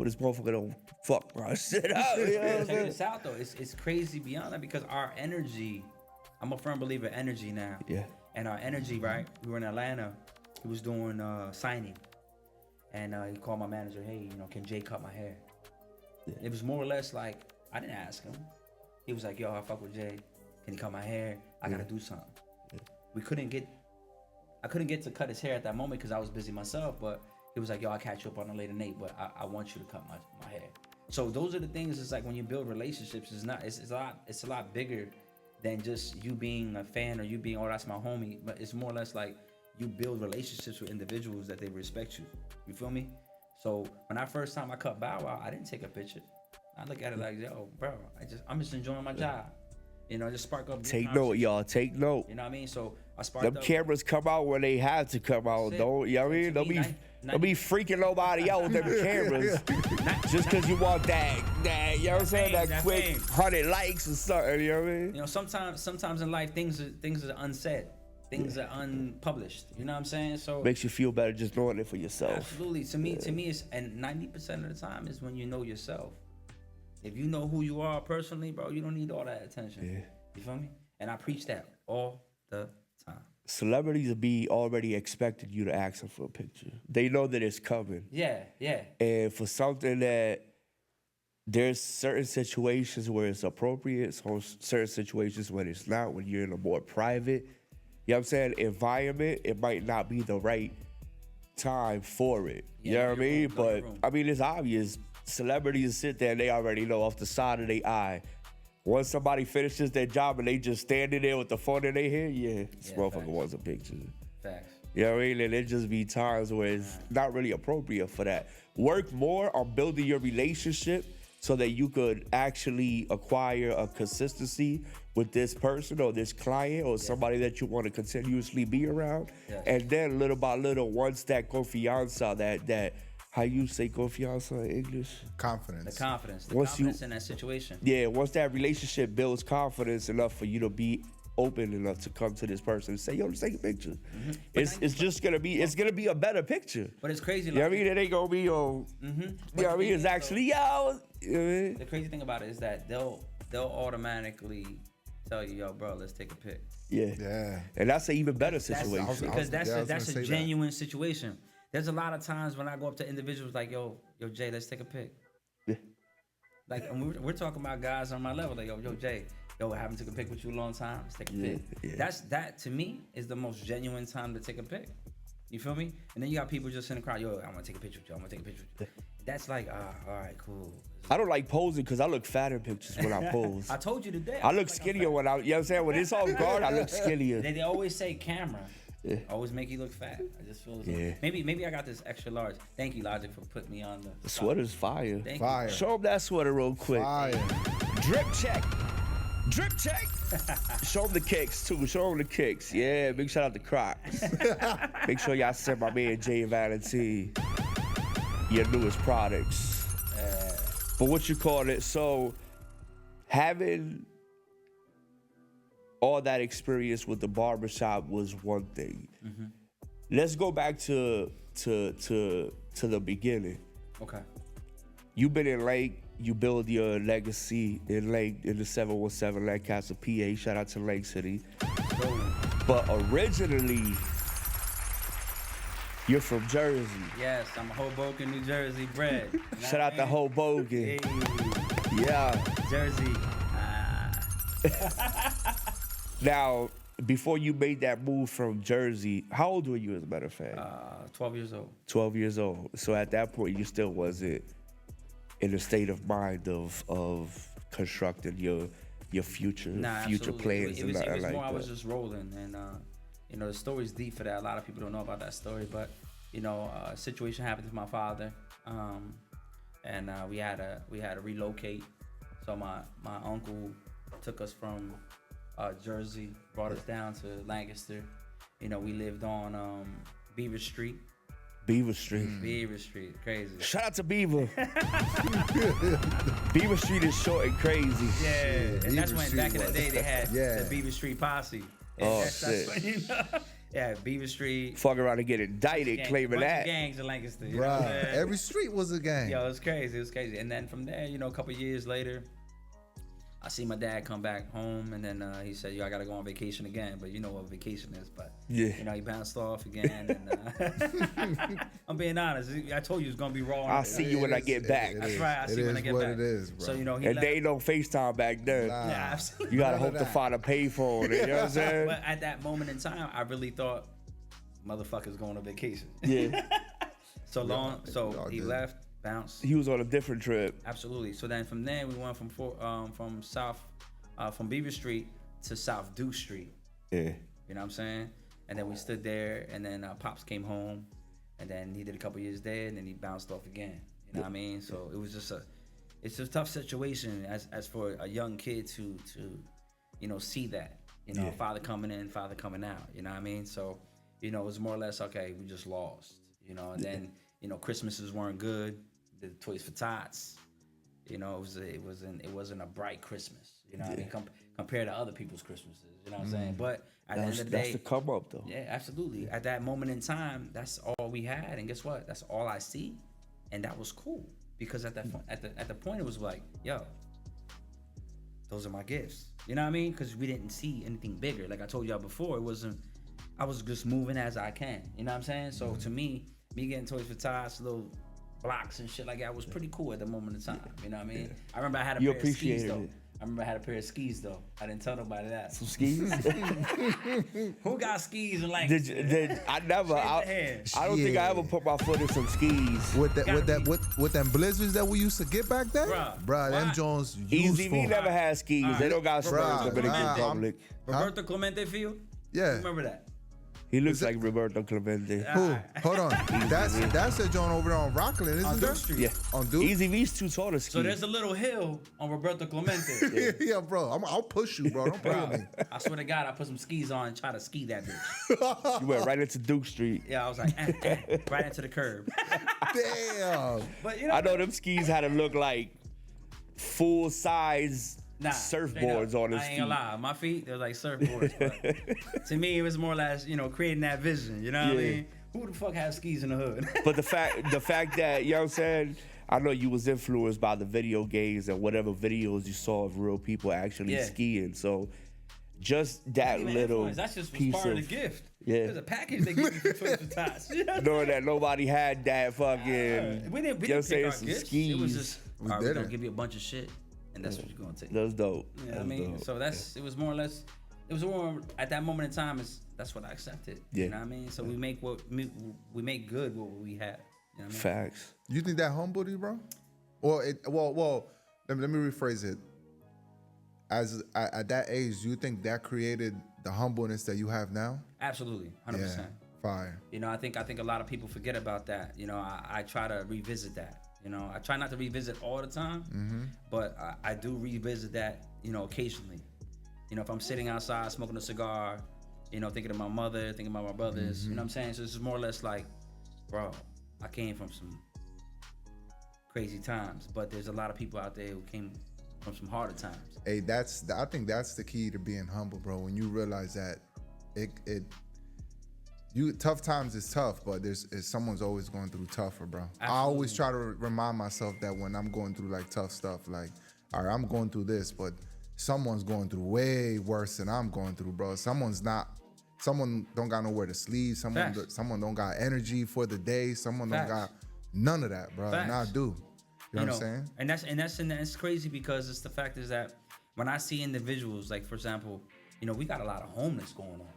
this motherfucker don't fuck my shit up. You know what I'm saying? Check this out though. It's crazy beyond that because our energy, I'm a firm believer in energy now. Yeah. And our energy, right? We were in Atlanta. He was doing signing. And he called my manager, hey, you know, can Jay cut my hair? Yeah. It was more or less like, I didn't ask him. He was like, yo, I fuck with Jay. Can he cut my hair? I gotta do something. Yeah. I couldn't get to cut his hair at that moment because I was busy myself, but he was like, yo, I'll catch you up on a later night, but I want you to cut my hair. So those are the things. It's like when you build relationships, it's a lot bigger than just you being a fan or you being, oh, that's my homie. But it's more or less like you build relationships with individuals that they respect you. You feel me? So when I first time I cut Bow Wow, I didn't take a picture. I look at it like, yo, bro, I'm just enjoying my job. You know, just spark up. Take note, y'all. Take note. You know what I mean? So I sparked up. Them cameras come out when they have to come out. Don't, you know what I mean? Don't be freaking nobody out with them cameras just because you want that, you know what I'm saying? That quick 100 likes or something, you know what I mean? You know, sometimes in life, things are unsaid. Things are unpublished. You know what I'm saying? So makes you feel better just knowing it for yourself. Absolutely. To me, it's, and 90% of the time is when you know yourself. If you know who you are personally, bro, you don't need all that attention. Yeah. You feel me? And I preach that all the time. Celebrities will be already expecting you to ask them for a picture. They know that it's coming. Yeah. And for something that there's certain situations where it's appropriate, so certain situations when it's not, when you're in a more private, you know what I'm saying, environment, it might not be the right time for it. You know what I mean? But I mean, it's obvious. Celebrities sit there and they already know off the side of their eye. Once somebody finishes their job and they just standing there with the phone in their hand, this motherfucker wants a picture. Facts. You know what I mean? And it just be times where it's not really appropriate for that. Work more on building your relationship so that you could actually acquire a consistency with this person or this client or somebody that you want to continuously be around. And then little by little, once that confianza, that how you say confianza in English? Confidence. The confidence in that situation. Yeah, once that relationship builds confidence enough for you to be open enough to come to this person and say, yo, let's take a picture. Mm-hmm. It's just gonna be a better picture. But it's crazy. You know what I mean? It ain't gonna be yo. Mm-hmm. You know what I mean? It's actually yo. You know what I mean? The crazy thing about it is that they'll automatically tell you, yo, bro, let's take a pic. Yeah. And that's an even better situation. Because that's a genuine situation. There's a lot of times when I go up to individuals like, yo, Jay, let's take a pic. Yeah. Like, and we're talking about guys on my level. Like, yo, Jay, I haven't took a pic with you in a long time. Let's take a pic. Yeah. That to me is the most genuine time to take a pic. You feel me? And then you got people just in the crowd. Yo, I want to take a picture with you. I want to take a picture with you. That's like, all right, cool. I don't like posing because I look fat in pictures when I pose. I told you today. I look skinnier when I, you know what I'm saying? When it's off guard, I look skinnier. They always say camera. Yeah. Always make you look fat. I just feel maybe I got this extra large. Thank you, Logic, for putting me on the sweater's fire. Fire. Show him that sweater real quick. Fire. Drip check. Show him the kicks too. Show him the kicks. Yeah, big shout out to Crocs. Make sure y'all send my man Jay and Valentin your newest products. But what you call it? So having all that experience with the barbershop was one thing. Mm-hmm. Let's go back to the beginning. Okay. You've been in Lake. You build your legacy in Lake in the 717 Lancaster, PA. Shout out to Lake City. But originally, you're from Jersey. Yes, I'm Hoboken, New Jersey bred. Shout out to Hoboken. Hey. Yeah. Jersey. Now, before you made that move from Jersey, how old were you as a matter of fact? 12 years old. 12 years old. So at that point, you still wasn't in the state of mind of constructing your future plans. It was more that. I was just rolling, and the story's deep for that. A lot of people don't know about that story, but a situation happened to my father, and we had to relocate. So my uncle took us from Jersey, brought us down to Lancaster. We lived on Beaver Street. Beaver Street, crazy. Shout out to Beaver. Beaver Street is short and crazy. Yeah, and that's when back in the day they had the Beaver Street posse. Shit. That's when, yeah, Beaver Street. Fuck around and get indicted, claiming that. Gangs in Lancaster. Right. Every street was a gang. Yo, it was crazy. And then from there, a couple years later, I see my dad come back home, and then he said, yo, I got to go on vacation again. But you know what vacation is. But, he bounced off again. And I'm being honest. I told you it's going to be raw. I'll see you when I get back. That's right. I'll see you when I get back. It is, bro. So, he and they ain't no FaceTime back then. Nah. Yeah, absolutely. You got to hope to find a payphone. You know what I'm saying? But at that moment in time, I really thought, motherfucker's going on vacation. Yeah. So he left. Bounce. He was on a different trip. Absolutely. So then from there we went from Beaver Street to South Duke Street. Yeah. You know what I'm saying? And then we stood there, and then Pops came home, and then he did a couple years there, and then he bounced off again. You know what I mean? So it was just it's a tough situation as for a young kid to see that. Father coming in, father coming out. You know what I mean? So it was more or less okay. We just lost. And then Christmases weren't good. The Toys for Tots, it wasn't a bright Christmas. You know what I mean? Compared to other people's Christmases. You know what I'm saying? But at the end of the day, that's the come up though. Yeah, absolutely. At that moment in time, that's all we had, and guess what? That's all I see, and that was cool because at the point it was like, yo, those are my gifts. You know what I mean? Because we didn't see anything bigger. Like I told y'all before, I was just moving as I can. You know what I'm saying? So to me getting Toys for Tots, little blocks and shit like that was pretty cool at the moment in time. You know what I mean? Yeah. I remember I had a pair of skis though. I didn't tell nobody that. Some skis? Who got skis in Lancaster? I never. I don't think I ever put my foot in some skis. With them blizzards that we used to get back then? Bruh, them Jones useful. EZV never had skis. They don't got spurs in the Dominican Republic. Roberto Clemente Field? Yeah. Remember that? He looks like Roberto Clemente. Who? Hold on. That's a joint over there on Rockland, isn't there? Street. Yeah. On Duke? EZV's too tall to ski. So there's a little hill on Roberto Clemente. Yeah, bro. I'll push you, bro. Don't play with me. I swear to God, I put some skis on and try to ski that bitch. You went right into Duke Street. Yeah, I was like, right into the curb. Damn. But I know them skis had to look like full size surfboards on his feet. I ain't gonna lie, my feet, they're like surfboards. But to me, it was more or less, creating that vision. You know what I mean? Who the fuck has skis in the hood? But the fact that, you know what I'm saying? I know you was influenced by the video games and whatever videos you saw of real people actually skiing. So just that little that's just piece part of the of gift. Yeah. There's a package they give you for Twisted Tots. knowing that nobody had that fucking, we didn't pick our gifts. Skis. It was just, all right, we're gonna didn't. give you a bunch of shit, and that's what you're gonna take. That's dope. You know what I mean? Dope. So it was more or less, it was more at that moment in time. That's what I accepted. Yeah. You know what I mean? So we make good what we have. You know what I mean? Facts. You think that humbled you, bro? Well, let me rephrase it. At that age, do you think that created the humbleness that you have now? Absolutely, 100%. Yeah, fire. I think a lot of people forget about that. I try to revisit that. I try not to revisit all the time, but I do revisit that, occasionally. If I'm sitting outside smoking a cigar, thinking of my mother, thinking about my brothers, you know what I'm saying? So this is more or less like, bro, I came from some crazy times, but there's a lot of people out there who came from some harder times. Hey, I think that's the key to being humble, bro. When you realize that tough times is tough, but someone's always going through tougher, bro. Absolutely. I always try to remind myself that when I'm going through like tough stuff, like, all right, I'm going through this, but someone's going through way worse than I'm going through, bro. Someone don't got nowhere to sleep. Someone don't got energy for the day. Someone don't got none of that, bro. And I do. You know what I'm saying? And that's crazy, because it's the fact is that when I see individuals, like for example, we got a lot of homeless going on.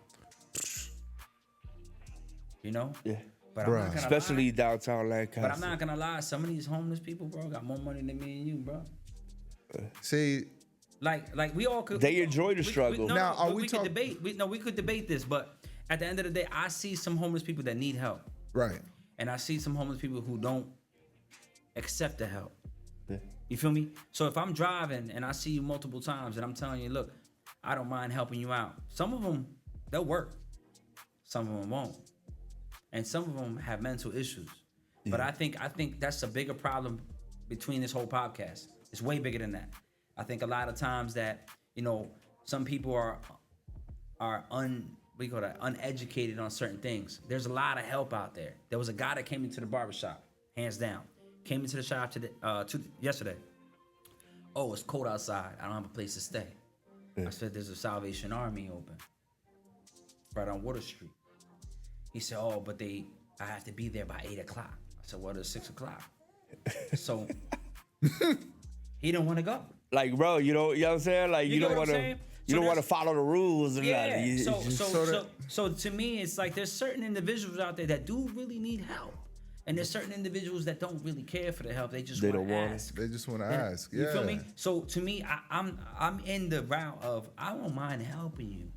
Yeah. But I'm not gonna especially lie. Downtown Lancaster. But I'm not gonna lie, some of these homeless people, bro, got more money than me and you, bro. See, like we all could. They enjoy the struggle. We could debate. We could debate this, but at the end of the day, I see some homeless people that need help. Right. And I see some homeless people who don't accept the help. Yeah. You feel me? So if I'm driving and I see you multiple times and I'm telling you, look, I don't mind helping you out. Some of them, they'll work. Some of them won't. And some of them have mental issues. Yeah. But I think that's a bigger problem between this whole podcast. It's way bigger than that. I think a lot of times that, some people are uneducated on certain things. There's a lot of help out there. There was a guy that came into the barbershop, hands down. Came into the shop yesterday. Oh, it's cold outside. I don't have a place to stay. Yeah. I said, there's a Salvation Army open right on Water Street. He said, oh, but I have to be there by 8 o'clock. I said, well, it's 6 o'clock. So he didn't want to go. Like, bro, you know what I'm saying? Like, you don't want to follow the rules. Yeah. So to me, it's like there's certain individuals out there that do really need help. And there's certain individuals that don't really care for the help. They just want to ask. They just want to ask. Yeah. You feel me? So to me, I'm in the route of I don't mind helping you,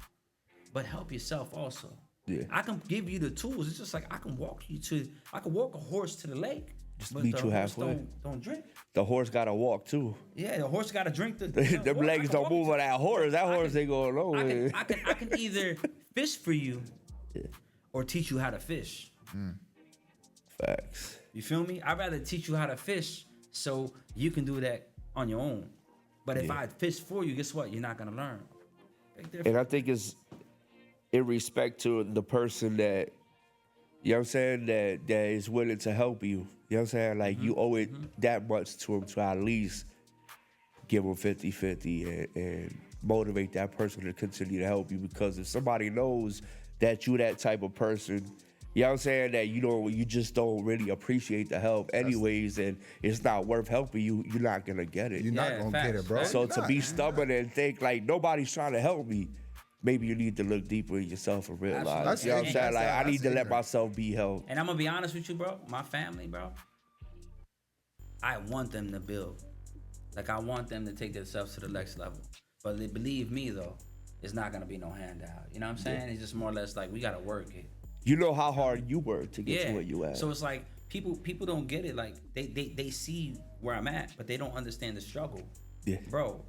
but help yourself also. Yeah. I can give you the tools. It's just like I can walk a horse to the lake. Just meet you halfway. Don't drink. The horse gotta walk too. Yeah, the horse gotta drink. Them legs don't move on that horse. That horse ain't going nowhere. I can either fish for you, or teach you how to fish. Facts. You feel me? I'd rather teach you how to fish so you can do that on your own. But if I fish for you, guess what? You're not gonna learn. And I think it's in respect to the person that, you know what I'm saying, that is willing to help you. You know what I'm saying? Like, you owe it that much to him to at least give him 50-50 and motivate that person to continue to help you. Because if somebody knows that you that type of person, you know what I'm saying, that you just don't really appreciate the help anyways, and it's not worth helping you, you're not going to get it. You're not going to get it, bro. So to be stubborn and think, like, nobody's trying to help me, maybe you need to look deeper in yourself and realize, you know what I'm saying? Like, I need to let myself be helped. And I'm going to be honest with you, bro. My family, bro, I want them to build. Like, I want them to take themselves to the next level. But believe me, though, it's not gonna be no handout. You know what I'm saying? It's just more or less like we gotta work it. You know how hard you work to get to where you at. So it's like people don't get it. Like they see where I'm at, but they don't understand the struggle. Yeah. Bro,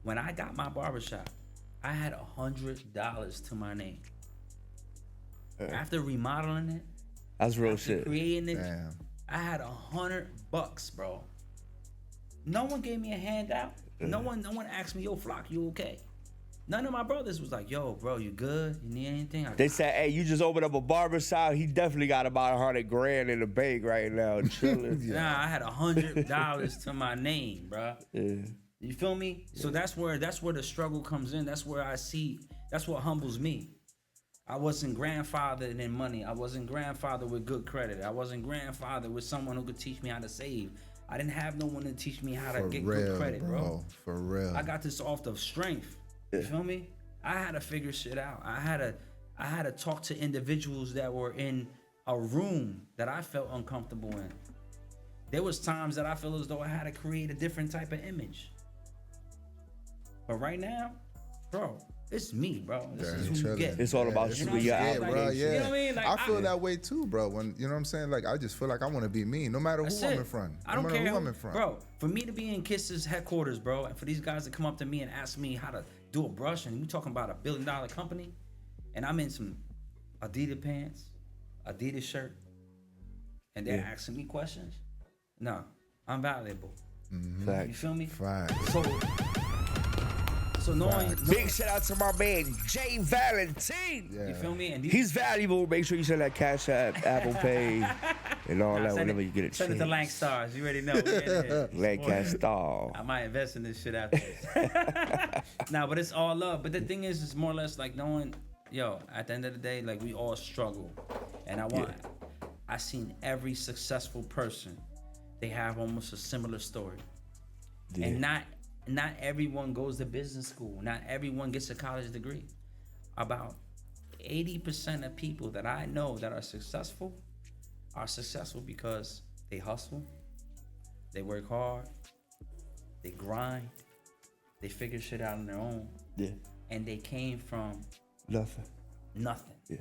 when I got my barbershop, I had $100 to my name. After remodeling it, that's real shit. Creating it, Damn. I had $100, bro. No one gave me a handout. No one asked me, yo, Flock, you okay? None of my brothers was like, yo, bro, you good? You need anything? They said, hey, you just opened up a barbershop. He definitely got about $100,000 in the bank right now, chilling. Nah, I had $100 to my name, bro. Yeah. You feel me? So that's where the struggle comes in. That's where I see. That's what humbles me. I wasn't grandfathered in money. I wasn't grandfathered with good credit. I wasn't grandfathered with someone who could teach me how to save. I didn't have no one to teach me how to get good credit, bro. For real. I got this off the strength. You feel me? I had to figure shit out. I had to talk to individuals that were in a room that I felt uncomfortable in. There was times that I feel as though I had to create a different type of image. But right now, bro, it's me, bro. This is who you get. It's all about you and your application. Bro, yeah. You know what I mean? Like, I feel that way too, bro. When you know what I'm saying? Like I just feel like I want to be me, no matter who I'm in front. I don't care who I'm in front. Bro, for me to be in Kiss's headquarters, bro, and for these guys to come up to me and ask me how to do a brush, and we talking about $1 billion company, and I'm in some Adidas pants, Adidas shirt, and they're asking me questions. No, I'm valuable. Mm-hmm. You feel me? Facts. So knowing Big shout out to my man Jay Valentin. you feel me? And He's valuable. Make sure you send that Cash App, Apple Pay, and all that whenever you get it. Send it to Lancastars. You already know. Lancastar. I might invest in this shit after this. Nah, but it's all love. But the thing is, it's more or less like knowing, yo, at the end of the day, like we all struggle. And I seen every successful person, they have almost a similar story. Yeah. And not everyone goes to business school. Not everyone gets a college degree. About 80% of people that I know that are successful because they hustle, they work hard, they grind, they figure shit out on their own. Yeah. And they came from Nothing. Yeah.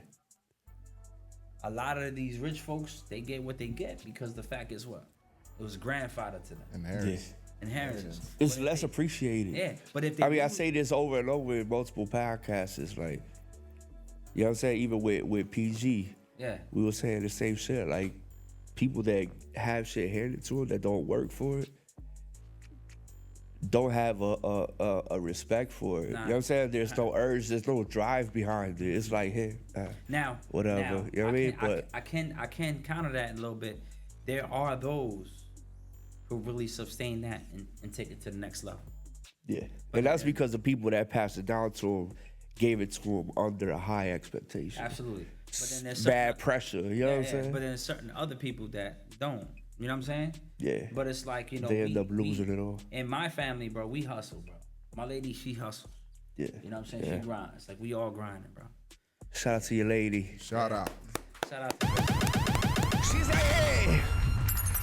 A lot of these rich folks, they get what they get because the fact is what? It was grandfather to them. Inheritance. Inheritance. It's less appreciated. Yeah, but if they I say this over and over in multiple podcasts. It's like, you know what I'm saying? Even with PG, we were saying the same shit. Like, people that have shit handed to them that don't work for it, don't have a respect for it. You know what I'm saying? There's no urge, there's no drive behind it. It's like, hey, whatever. You know what I mean? But I can counter that a little bit. There are those who really sustain that and take it to the next level. Yeah, and that's because the people that passed it down to them gave it to them under a high expectation. Absolutely. But then there's bad pressure, you know what I'm saying? But then there's certain other people that don't. You know what I'm saying? Yeah. But it's like, you know, they end up losing it all. In my family, bro, we hustle, bro. My lady, she hustles. Yeah. You know what I'm saying? She grinds. Like, we all grinding, bro. Shout out to your lady. Shout out. Shout out to She's like, hey,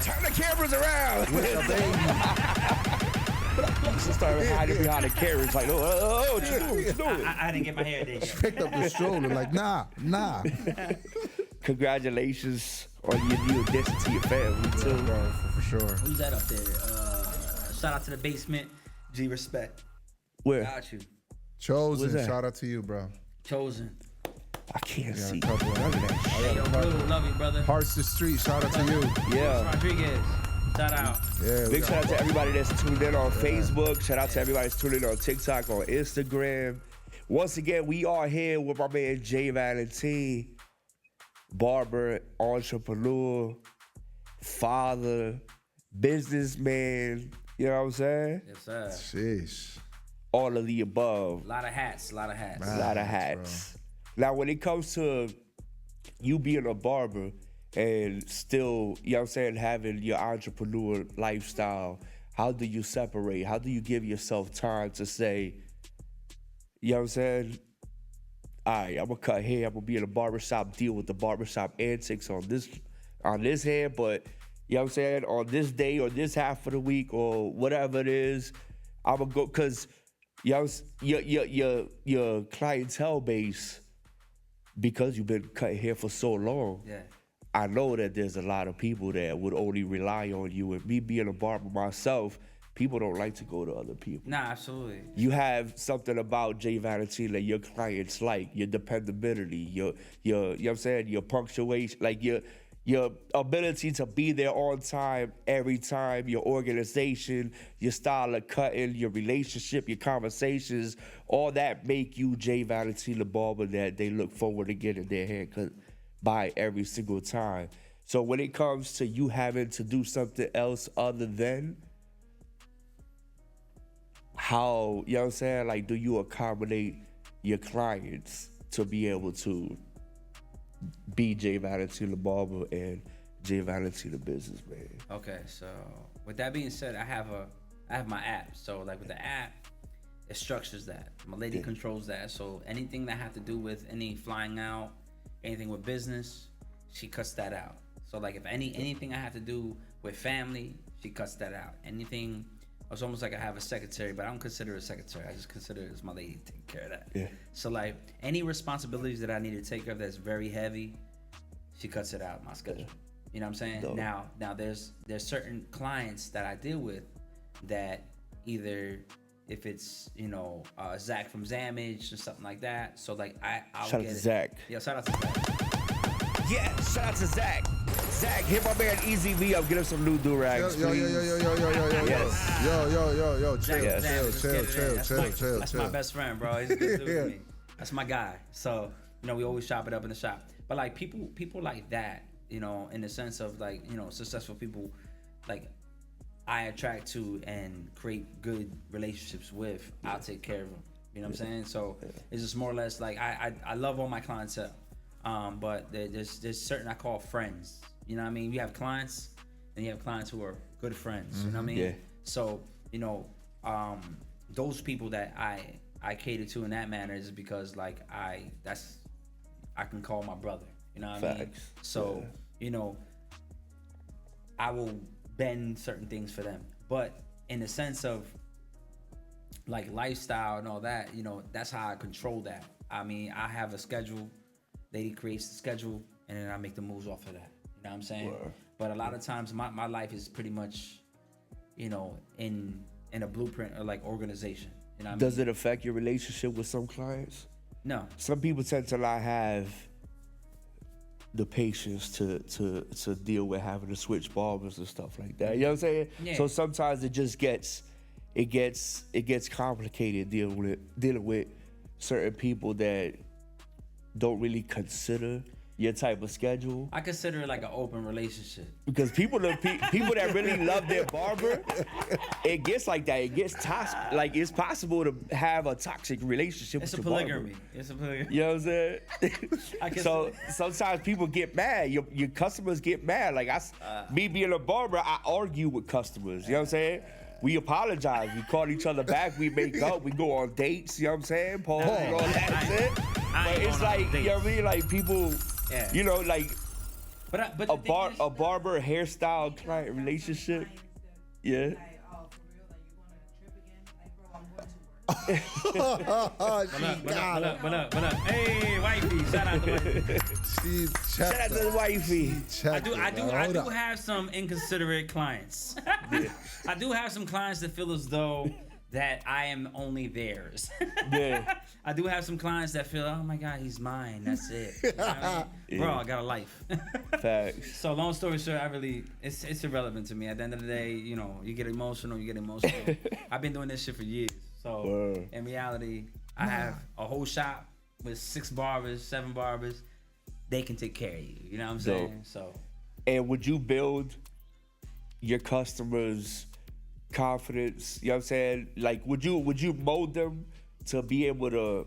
turn the cameras around. She started hiding behind the cameras like, what you doing? I didn't get my hair done yet. Picked up the stroller like, nah. Congratulations on your new addition to your family, too. Bro, for sure. Who's that up there? Shout out to the basement. G respect. Where? Got you. Chosen. Shout out to you, bro. Chosen. I can't see. None of that. Hey, yo, Blue, love you, brother. Hearts the Street. Shout out to you. Yeah. Rodriguez. Shout out. Yeah. Big shout out to everybody that's tuned in on Facebook. Shout out to everybody that's tuned in on TikTok, on Instagram. Once again, we are here with my man Jay Valentin, barber, entrepreneur, father, businessman. You know what I'm saying? Yes, sir. Sheesh. All of the above. A lot of hats. A lot of hats. Now, when it comes to you being a barber and still, you know what I'm saying, having your entrepreneur lifestyle, how do you separate? How do you give yourself time to say, you know what I'm saying, all right, I'm going to cut hair, I'm going to be in a barbershop, deal with the barbershop antics on this hand, but, you know what I'm saying, on this day or this half of the week or whatever it is, I'm going to go, because, your clientele base, because you've been cutting hair for so long. Yeah. I know that there's a lot of people that would only rely on you. And me being a barber myself, people don't like to go to other people. Nah, absolutely. You have something about J. Valentin that your clients like, your dependability, your you know what I'm saying, your punctuation, like your ability to be there on time, every time, your organization, your style of cutting, your relationship, your conversations, all that make you J. Valentin the barber that they look forward to getting their haircut by every single time. So when it comes to you having to do something else other than, how, you know what I'm saying, like, do you accommodate your clients to be able to be J. Valentin the barber and J. Valentin the businessman? Okay, so with that being said, I have my app. So like with the app, it structures that. My lady controls that. So anything that have to do with any flying out, anything with business, she cuts that out. So like if anything I have to do with family, she cuts that out. Anything, it's almost like I have a secretary, but I don't consider it a secretary. I just consider it as my lady taking care of that. Yeah. So like any responsibilities that I need to take care of that's very heavy, she cuts it out of my schedule. Yeah. You know what I'm saying? Dope. Now there's certain clients that I deal with that either, if it's, Zach from Zamage or something like that. So like I'll shout get out to it. Zach. Yeah, shout out to Zach. Yeah, shout out to Zach. Zach, hit my man EZV up, get him some new do-rags, Yo, chill. That's my best friend, bro. He's a good dude with me. That's my guy. So, we always chop it up in the shop. But like people like that, in the sense of like, successful people, like I attract to and create good relationships with, I'll take care of them. You know what I'm saying? So it's just more or less like I love all my clientele. But there's certain I call friends. You know what I mean? You have clients and you have clients who are good friends. You know what I mean? Yeah. So, those people that I cater to in that manner is because like I can call my brother. You know what I mean? So, I will bend certain things for them. But in the sense of like lifestyle and all that, that's how I control that. I mean, I have a schedule. Lady creates the schedule, and then I make the moves off of that. You know what I'm saying? Wow. But a lot of times, my life is pretty much, in a blueprint or like organization. You know what Does it affect your relationship with some clients? No. Some people tend to not have the patience to deal with having to switch barbers and stuff like that. You know what I'm saying? Yeah. So sometimes it just gets complicated dealing with certain people that don't really consider your type of schedule. I consider it like an open relationship. Because people that really love their barber, it gets like that. It gets toxic. Like it's possible to have a toxic relationship with your barber. It's a polygamy. You know what I'm saying? So sometimes people get mad. Your customers get mad. Like me being a barber, I argue with customers. You know what I'm saying? We apologize. We call each other back. We make up. We go on dates. You know what I'm saying? Pause and all that shit. But it's like, you know what I mean? Like people, like but a barber hairstyle client relationship. Yeah. What up? Hey, wifey, shout out to wifey. Shout out to the wifey. I do have some inconsiderate clients. I do have some clients that feel as though that I am only theirs. Yeah. I do have some clients that feel, oh my God, he's mine. That's it. You know what I mean? Bro, I got a life. Facts. So long story short, it's irrelevant to me. At the end of the day, you get emotional. I've been doing this shit for years. So in reality, I have a whole shop with 6 barbers, 7 barbers. They can take care of you. You know what I'm saying? So. And would you build your customers' confidence? You know what I'm saying? Like, would you mold them to be able to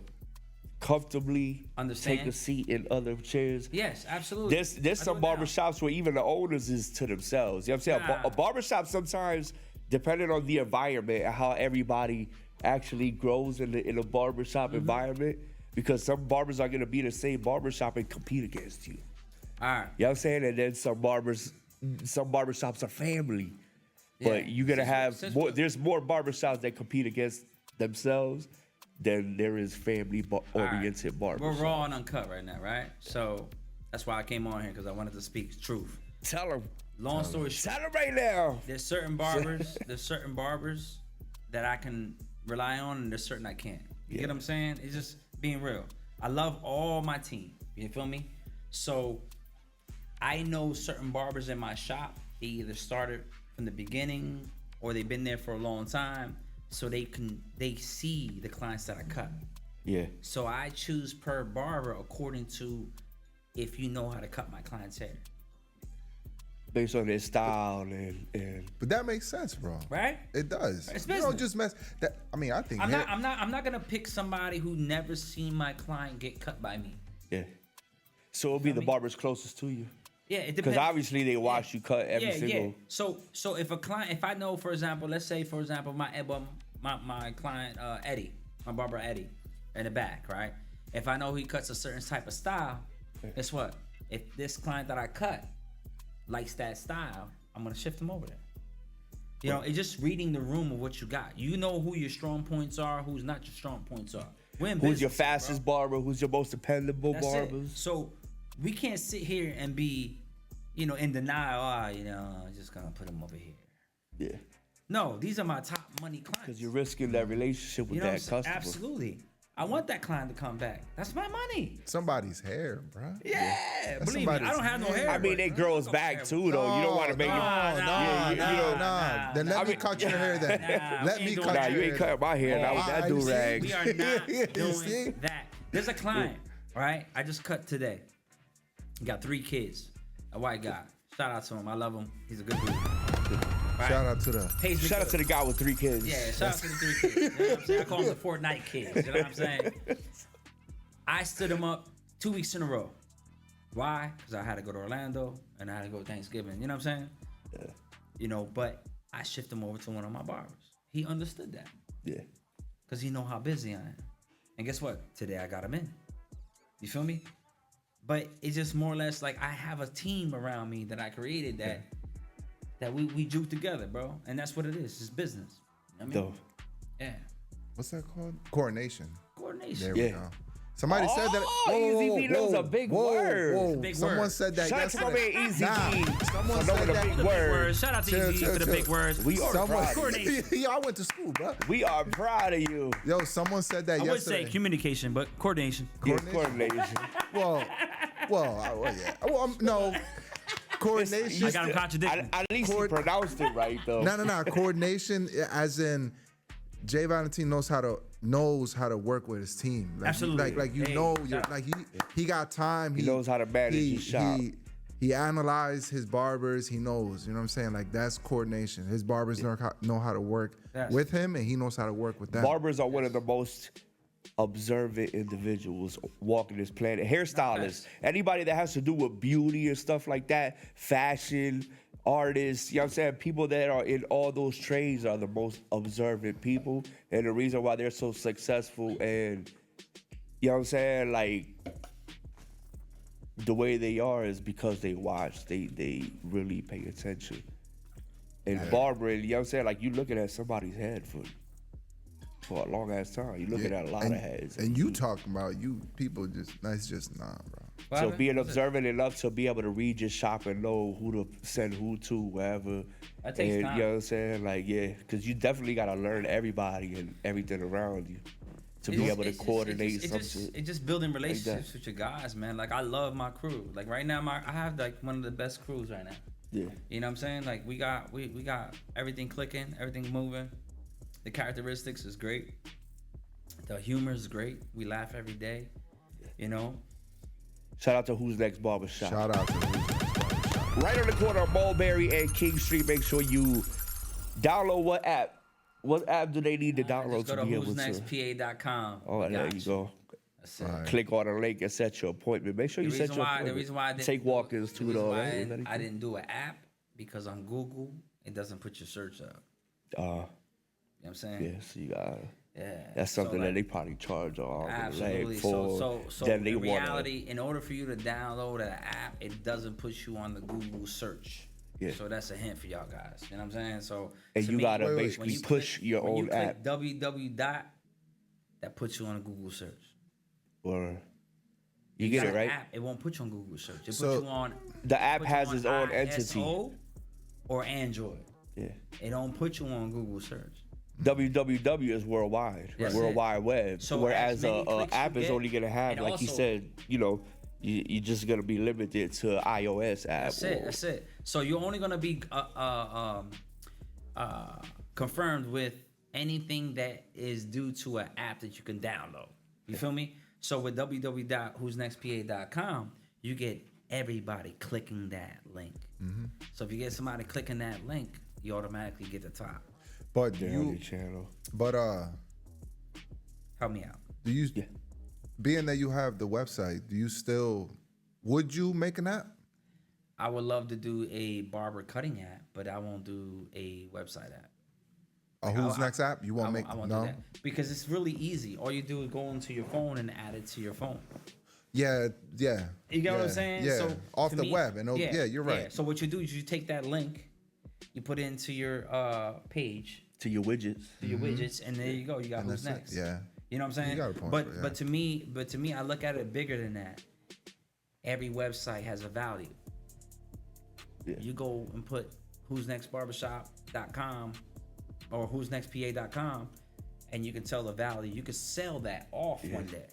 comfortably take a seat in other chairs? Yes, absolutely. There's some barbershops where even the owners is to themselves. You know what I'm saying? A barbershop sometimes, depending on the environment and how everybody actually grows in a barbershop environment, because some barbers are going to be in the same barbershop and compete against you. All right. You know what I'm saying? And then some barbershops are family. But you're going to have more, there's more barbershops that compete against themselves than there is family-oriented barbers. We're raw and uncut right now, right? So that's why I came on here, because I wanted to speak truth. Tell them. Long story short. Tell them right now. There's certain barbers that I can rely on, and there's certain I can't. You get what I'm saying? It's just being real. I love all my team. You feel me? So I know certain barbers in my shop, they either started from the beginning or they've been there for a long time, so they see the clients that I cut. Yeah. So I choose per barber according to if you know how to cut my client's hair. Based on their style and But that makes sense, bro. Right? It does. It's you business. don't just mess that. I mean, I think I'm not gonna pick somebody who never seen my client get cut by me. yeah. So it'll be the barbers closest to you. Yeah, it depends. Because obviously they watch you cut every single. Yeah. So if I know, for example, let's say for example my client Eddie, my barber Eddie, in the back, right? If I know he cuts a certain type of style, guess what? If this client that I cut likes that style, I'm gonna shift him over there. You know, it's just reading the room of what you got. You know who your strong points are, who's not your strong points are. Who's your fastest barber? Who's your most dependable barbers? So we can't sit here and be, in denial. I'm just gonna put him over here. Yeah. No, these are my top money clients. Because you're risking that relationship with that customer. Absolutely. I want that client to come back. That's my money. Somebody's hair, bro. Yeah, believe me, I don't have no hair. I mean, it grows back too, though. You don't want to make it. Nah. Then let me cut your hair. Then let me cut your hair. You ain't cutting my hair. That do rag. We are not doing that. There's a client, right? I just cut today. He got 3 kids. A white guy. Shout out to him. I love him. He's a good dude. Right? Shout out to the guy with 3 kids. Yeah, shout out to the 3 kids. You know what I'm saying? I call them the Fortnite kids. You know what I'm saying? I stood him up 2 weeks in a row. Why? Because I had to go to Orlando and I had to go to Thanksgiving. You know what I'm saying? Yeah. But I shifted him over to one of my barbers. He understood that. Yeah. Because he know how busy I am. And guess what? Today I got him in. You feel me? But it's just more or less like I have a team around me that I created that we juke together, bro. And that's what it is. It's business. You know what I mean? Yeah. What's that called? Coordination. Coordination. There we go. Somebody said that. EZV knows a big word. It's a big Someone word. said that Shout out to my yesterday. man EZV. Someone for knowing said the that. big The big word. words. Shout out to EZV for the big words. We are proud. Coordination. I went to school, bro. We are proud of you. Yo, someone said that I would yesterday. say communication, but coordination. Coordination. Well, yeah. Well, no. Coordination. I got him contradicting. At least he pronounced it right, though. No. Coordination, as in Jay Valentin knows how to work with his team. Like, Absolutely. He got time. He knows how to manage his shop. He analyzed his barbers. He knows. You know what I'm saying? Like, that's coordination. His barbers know how to work with him, and he knows how to work with them. Barbers are one of the most observant individuals walking this planet. Hairstylists, anybody that has to do with beauty and stuff like that, fashion, artists, you know what I'm saying? People that are in all those trades are the most observant people. And the reason why they're so successful and, you know what I'm saying, like, the way they are is because they watch. They really pay attention. And barbering, you know what I'm saying? Like, you looking at somebody's head for a long ass time. You're looking at a lot of heads. And you talking about you people it's just nah, bro. So being observant enough to be able to read your shop and know who to send who to, wherever. That takes time. You know what I'm saying? Like, yeah, because you definitely got to learn everybody and everything around you to be able to coordinate something. It's just building relationships with your guys, man. Like, I love my crew. Like, right now, I have, like, one of the best crews right now. Yeah. You know what I'm saying? Like, we got everything clicking, everything moving. The characteristics is great. The humor is great. We laugh every day, you know. Shout out to Who's Next Barbershop. Shout out to Who's Next Barbershop. Right on the corner of Mulberry and King Street. Make sure you download what app. What app do they need to download to be able to? who'snextpa.com. Oh, there you go. That's it. Right. Click on the link and set your appointment. Make sure you set your appointment. The reason why I didn't take walk-ins too, though. I didn't do an app because on Google it doesn't put your search up. You know what I'm saying? Yeah, so you got. Yeah. That's something that they probably charge on. Absolutely. So then they in reality, in order for you to download an app, it doesn't put you on the Google search. Yeah. So that's a hint for y'all guys. You know what I'm saying? So and to you me, gotta wait, basically push your when own you app. click www dot, that puts you on a Google search. Or you get it right. App, it won't put you on Google search. It So, put you on. The app put you has on its own entity. ISO or Android. Yeah. It don't put you on Google search. www is worldwide, That's World it. Wide Web. So whereas as many a clicks app you is get, only gonna have, and like you also- said, you're just gonna be limited to iOS app. That's it. That's it. So you're only gonna be confirmed with anything that is due to an app that you can download. You feel me? So with www.whosnextpa.com, you get everybody clicking that link. So if you get somebody clicking that link, you automatically get the top. But They're on your channel. But Help me out. do you? Being that you have the website, would you make an app? I would love to do a barber cutting app, but I won't do a website app. A Who's Next app? You won't I make won't do that because it's really easy. All you do is go into your phone and add it to your phone. Yeah. You get what I'm saying? Yeah, So off to the me- web, and you're right. Yeah. So what you do is you take that link, you put it into your page, To your widgets. to your widgets, and there you go. You got Who's that's it. Next. Yeah. You know what I'm saying? got a point but for it, but to me, I look at it bigger than that. Every website has a value. Yeah. You go and put who'snextbarbershop.com or who'snextpa.com, and you can tell the value. You can sell that off one day.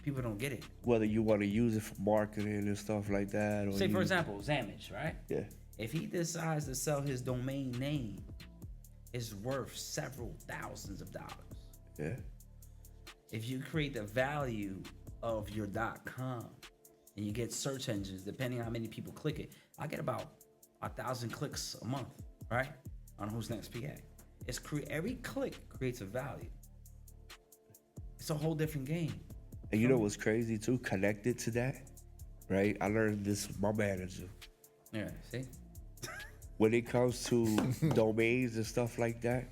People don't get it. Whether you want to use it for marketing and stuff like that. Or Say for example, Zamage, right? Yeah. If he decides to sell his domain name, it's worth several thousands of dollars. Yeah. If you create the value of your .com and you get search engines, depending on how many people click it, I get about 1,000 clicks a month, right? On Who's Next PA. Every click creates a value. It's a whole different game. And you know what's crazy too? Connected to that, right? I learned this from my manager. Yeah, see? When it comes to domains and stuff like that,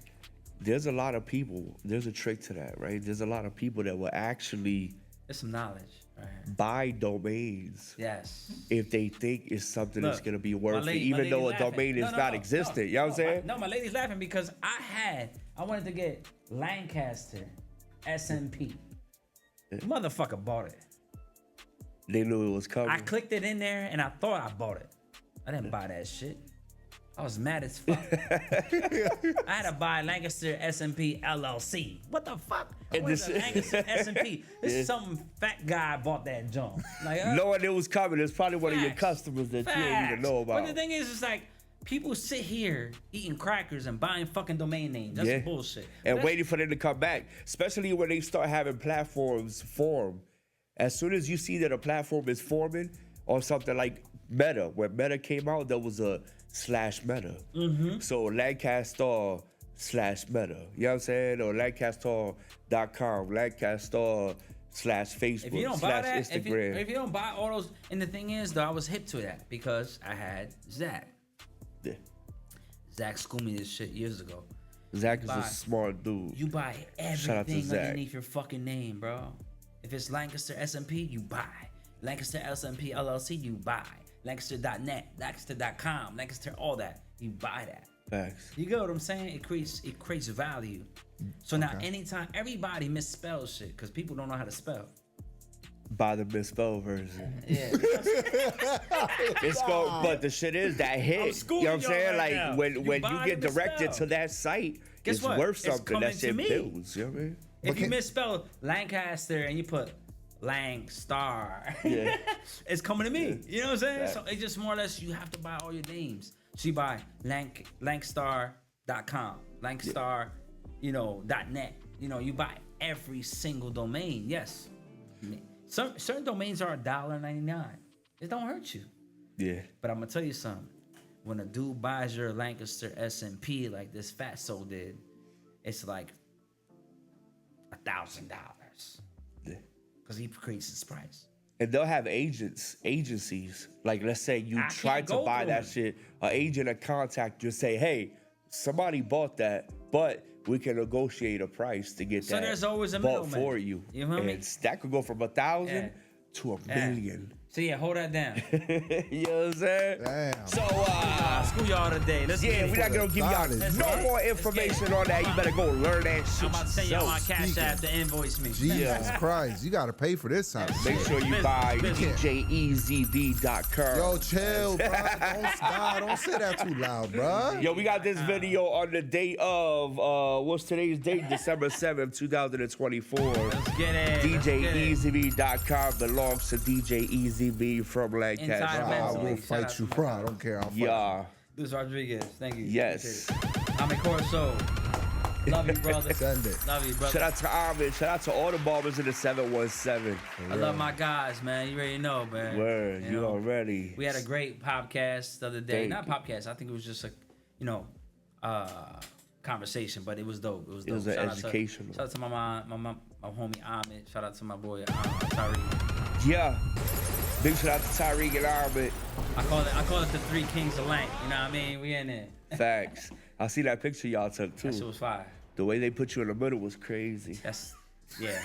there's a lot of people. There's a trick to that, right? There's a lot of people that will actually There's some knowledge, right? buy domains Yes. if they think it's something that's Look, gonna be my worth lady- it, even my though a lady's laughing. domain is No, not existent. You know what I'm saying? My lady's laughing because I wanted to get Lancaster SMP. Motherfucker bought it. They knew it was coming. I clicked it in there and I thought I bought it. I didn't buy that shit. I was mad as fuck. I had to buy Lancaster SMP LLC. What the fuck? And What is this- a Lancaster SMP? This is some fat guy bought that junk. Like, Knowing it was coming, it's probably one of your Facts. customers that you didn't even know about. But the thing is, it's like people sit here eating crackers and buying fucking domain names. That's Yeah. bullshit. And That's- waiting for them to come back, especially when they start having platforms form. As soon as you see that a platform is forming on something like Meta, when Meta came out, there was a /Meta. So Lancastar/Meta. You know what I'm saying? Or Lancastar.com, Lancastar/Facebook, If you don't buy that, Instagram. if you don't buy all those, and the thing is, though, I was hip to that because I had Zach. Yeah. Zach schooled me this shit years ago. Zach is Buy. a smart dude. You buy Shout out to everything Zach. underneath your fucking name, bro. If it's Lancaster SMP, you buy. Lancaster SMP LLC, you buy. Lancaster.net, Lancaster.com, Lancaster, all that. You buy that. Facts. You get what I'm saying? It creates value. So now anytime everybody misspells shit because people don't know how to spell. Buy the misspelled version. Yeah. It's but the shit is that hit. schooling You know what I'm y'all saying? right like now. when You you buy get the directed misspell. to that site, Guess it's what? worth It's something. coming That to shit me. builds. You know what I mean? If you misspell Lancaster and you put Langstar, Yeah. it's coming to me. Yeah. You know what I'm saying? Yeah. So it's just more or less you have to buy all your names. So you buy Lankstar.com, Lankstar, .net. You buy every single domain. Yes. Certain domains are $1.99. It don't hurt you. Yeah. But I'm gonna tell you something. When a dude buys your Lancaster SMP like this Fatso did, it's like $1,000. Yeah. Because he creates his price. And they'll have agencies. Like, let's say you I try can't to go buy through that it. shit. An agent will contact you and say, hey, somebody bought that, but we can negotiate a price to get So that there's always a bought middleman. for you. You feel me? And that could go from 1,000 Yeah. to 1 million. So yeah, hold that down. You know what I'm saying? Damn. So School y'all today. Let's get it. we're not gonna give y'all no more information on that. You better go learn that shit. I'm about to send y'all my yourself. cash app to invoice me. Jesus Christ, you gotta pay for this house. Make sure you buy DJ EZV.com. Yo, chill, bro. Don't say that too loud, bro. Yo, we got this video on the date of what's today's date? December 7th, 2024. Let's get it. DJEZV.com belongs to DJ EZV from Lancastar. I will fight you, bro. I don't care. I'll fight you. Yeah. Luis Rodriguez, thank you. Yes. I'm Corso. Love you, brother. Send it. Love you, brother. Shout out to Ahmed. Shout out to all the barbers in the 717. I love my guys, man. You already know, man. Word, you know? already. We had a great podcast the other day. Thank Not podcast. I think it was just a, conversation, but it was dope. It was dope. It was an educational. Shout out to my homie Ahmed. Shout out to my boy Tariq. Yeah. Big shout out to Tyreek and Ahmed. I call it the Three Kings of Lank. You know what I mean? We in there. Facts. I see that picture y'all took too. That shit was fire. The way they put you in the middle was crazy. Yeah.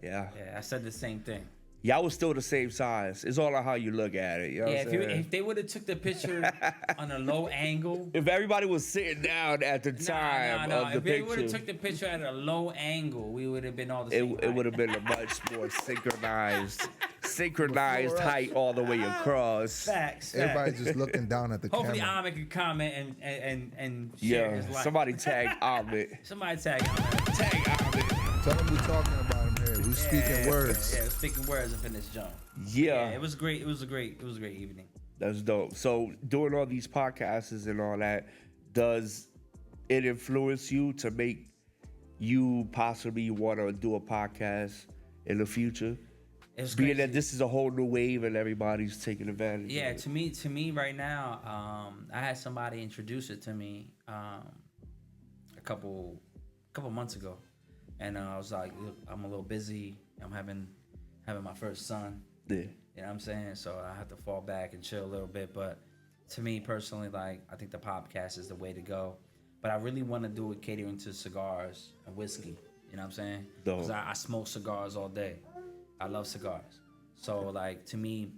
Yeah. Yeah, I said the same thing. Y'all was still the same size. It's all on how you look at it. You know what I'm saying? If they would have took the picture on a low angle. If everybody was sitting down at the time of the if they would have picture, took the picture at a low angle, we would have been all the same. it would have been a much more synchronized height all the way across. Facts. Everybody's just looking down at the Hopefully, camera. Ahmed could comment and share his life. Somebody tag Ahmed. Somebody tag Ahmed. Tag Ahmed. Tell them we're talking about him here. We're speaking words. Yeah, we're speaking words up in this jump. Yeah. It was great. It was a great evening. That's dope. So doing all these podcasts and all that, does it influence you to make you possibly want to do a podcast in the future? It's Being crazy. that this is a whole new wave and everybody's taking advantage. Yeah, of it. to me right now, I had somebody introduce it to me a couple months ago, and I was like, look, I'm a little busy. I'm having my first son. Yeah. You know what I'm saying? So I have to fall back and chill a little bit. But to me personally, like, I think the podcast is the way to go. But I really want to do it catering to cigars and whiskey. You know what I'm saying? Because I smoke cigars all day. I love cigars. So, like, to me,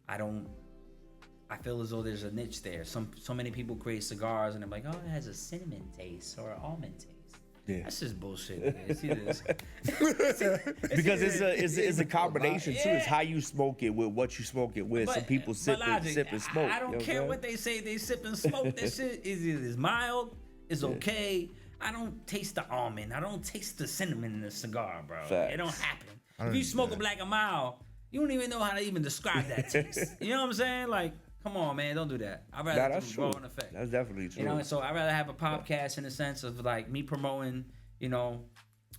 I feel as though there's a niche there. So many people create cigars and they're like, oh, it has a cinnamon taste or an almond taste. Yeah. That's just bullshit. Man. It's either this. Because it's a combination too. It's how you smoke it with what you smoke it with. Some people sip and smoke. I don't care what they say. They sip and smoke. That shit is mild. It's okay. I don't taste the almond. I don't taste the cinnamon in the cigar, bro. Facts. It don't happen. If you smoke a Black and Mild, you don't even know how to even describe that taste. You know what I'm saying? Like, come on, man, don't do that. I'd rather do raw and effect. That's definitely true. You know, so I'd rather have a podcast in the sense of like me promoting,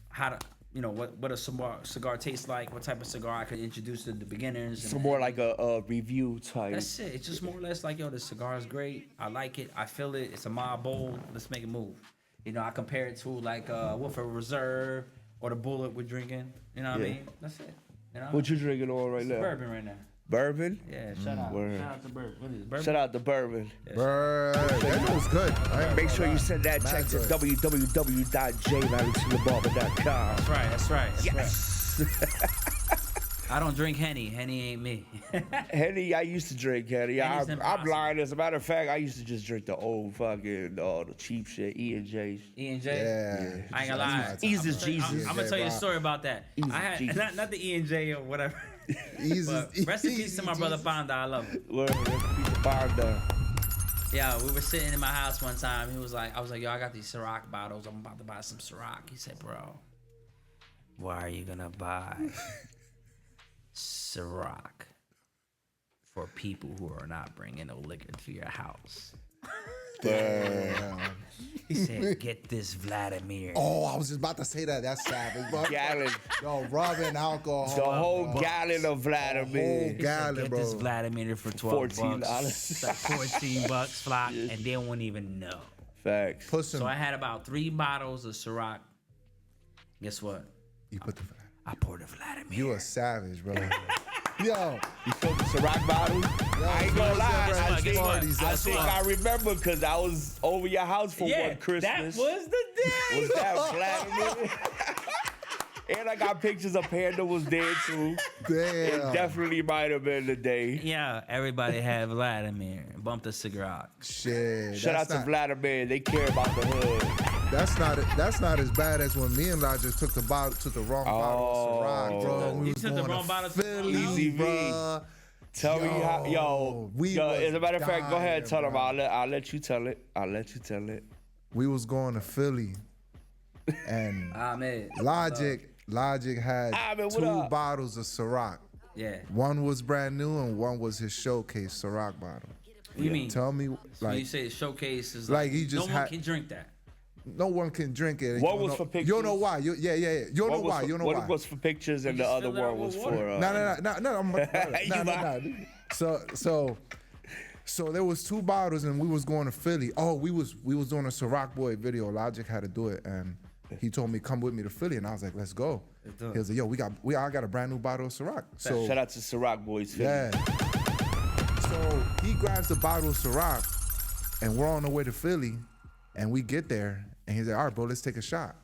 how to, what a cigar tastes like, what type of cigar I could introduce to the beginners. So more like a review type. That's it. It's just more or less like, yo, this cigar is great. I like it. I feel it. It's a mild bowl. Let's make it move. I compare it to like Woodford Reserve or the Bullet we're drinking. You know what I mean? That's it. What you drinking on right now? Bourbon right now. Bourbon? Yeah, shout out. Word. Shout out to bourbon. What is it? Bourbon? Shout out to Bourbon. Bird. That was good. Make sure you send that check to www.jvalentinthebarber.com. That's right. Yes. I don't drink Henny. Henny ain't me. Henny, I used to drink Henny. Henny's I'm impossible. lying. As a matter of fact, I used to just drink the old fucking, the cheap shit, E&J. E&J? Yeah. I ain't gonna lie. Ease is Jesus. I'm gonna tell you a story about that. Ease I had Jesus. not the E&J or whatever. Easy. But rest in peace to my brother Panda. I love him. Word, Fonda. Yeah, we were sitting in my house one time. I was like, yo, I got these Ciroc bottles. I'm about to buy some Ciroc. He said, bro, why are you gonna buy Ciroc for people who are not bringing no liquor to your house? Damn. He said, get this Vladimir. Oh, I was just about to say that. That's savage, bro. Gallon. Yo, rubbing alcohol. The whole bro. gallon of Vladimir. He gallon, said, get bro. this Vladimir for $12. $14. It's like $14 flat, and they won't even know. Facts. Put some. So I had about 3 bottles of Ciroc. Guess what? You put the. I poured a Vladimir. You a savage, bro. Yo. You filled the Ciroc bottle? I ain't gonna lie. I think I remember because I was over your house for one Christmas. That was the day. Was that Vladimir? And I got pictures of Panda was there too. Damn. It definitely might have been the day. Yeah, everybody had Vladimir. Bumped a cigarette. Shit. Shout out to Vladimir. They care about the hood. That's not as bad as when me and Logic took the wrong bottle of Ciroc, bro. We You was took the going wrong to bottle of Philly, Easy V. bro. Tell me how, as a matter of fact, go ahead, tell them. bro. I'll let you tell it. I'll let you tell it. We was going to Philly, and man. Logic had What 2 up? bottles of Ciroc. Yeah. One was brand new, and one was his showcase Ciroc bottle. What do you mean? Tell me, When you like, say showcase is like he just no one had- can drink that. no one can drink it. One was for pictures. You don't know why. You don't know why. You don't know why. One was for pictures and the just other fill it out one was with for. water. No. So there was 2 bottles, and we was going to Philly. Oh, we was doing a Ciroc Boy video. Logic had to do it, and he told me come with me to Philly, and I was like, let's go. do it. He was like, yo, I got a brand new bottle of Ciroc. So Shout out to Ciroc Boys. Philly. yeah. So he grabs the bottle of Ciroc, and we're on the way to Philly, and we get there, and he's like, all right, bro, let's take a shot.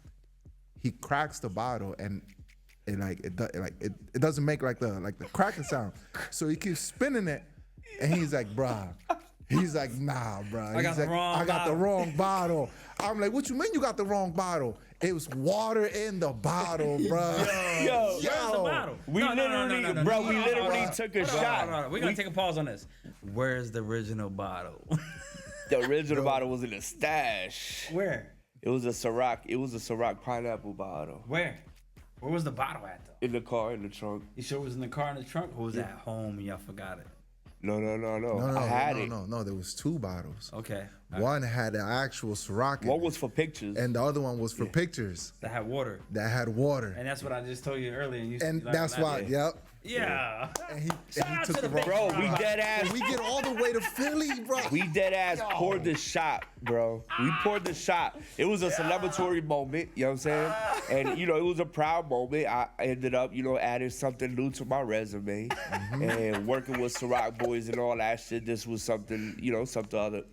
He cracks the bottle, and it doesn't make like the cracking sound. So he keeps spinning it, and he's like, bruh. He's like, nah, bruh. I got the wrong bottle. I'm like, what you mean you got the wrong bottle? It was water in the bottle, bruh. Yo, Where's the bottle? we literally took a shot. Hold on. We're gonna take a pause on this. Where's the original bottle? The original bottle was in a stash. Where? It was a Ciroc pineapple bottle. Where was the bottle at though? In the car, in the trunk. You sure it was in the car in the trunk, or was it at home and y'all forgot it? No. No, I had it. No, there was 2 bottles. Okay. One had an actual Ciroc in One it, was for pictures. and the other one was for pictures That had water. that had water. And that's what I just told you earlier. And that's why, Yeah. And he out took to the the wrong. Bro, we dead ass. We get all the way to Philly, bro. We dead ass poured the shot, bro. We poured the shot. It was a celebratory moment, you know what I'm saying? And, it was a proud moment. I ended up, adding something new to my resume. And working with Ciroc Boys and all that shit, this was something,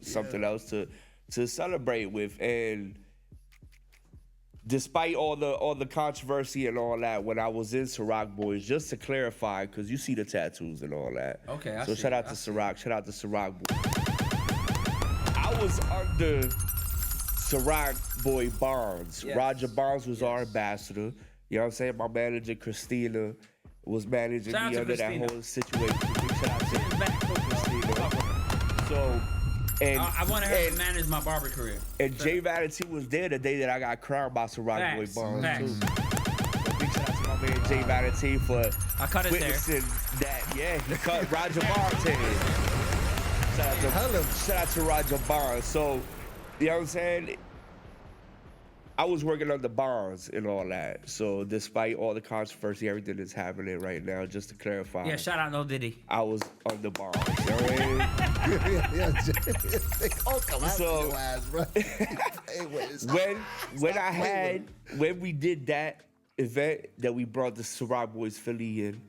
something else to celebrate with. And despite all the controversy and all that, when I was in Ciroc Boys, just to clarify, because you see the tattoos and all that. Okay, I So see shout it, out to I see Ciroc. Shout out to Ciroc Boys. I was under Ciroc Boy Bonds. Yes. Roger Bonds was our ambassador. You know what I'm saying? My manager, Christina, was managing Shout out me to under Christina. that whole situation. Big shout out to Christina. So, and I wanted her to manage my barber career. and Jay Valentin was there the day that I got crowned by Ciroc Boy Facts, Bonds facts. too. So big shout out to my man Jay Valentin for I cut it there. witnessing that. Yeah, he cut Roger Bonds' head. Shout out to Roger Bonds. So, you know what I'm saying? I was working on the bonds and all that. So despite all the controversy, everything that's happening right now, just to clarify. Yeah, shout out No Diddy. I was on the bonds. You know what I mean? They all come after So- your ass, bro. when we did that event that we brought the Ciroc Boys Philly in,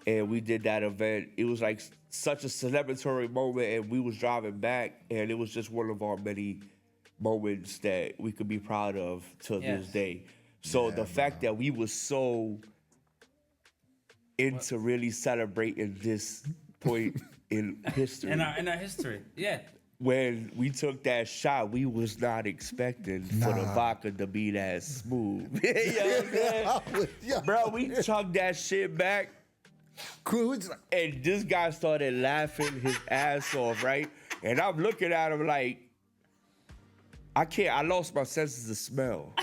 and we did that event, it was like such a celebratory moment, and we was driving back, and it was just one of our many moments that we could be proud of to this day. So the fact that we was so into really celebrating this point in history. In our history. Yeah. When we took that shot, we was not expecting for the vodka to be that smooth. You know what I'm saying? Bro, we chugged that shit back, and this guy started laughing his ass off, right? And I'm looking at him like, I lost my senses of smell,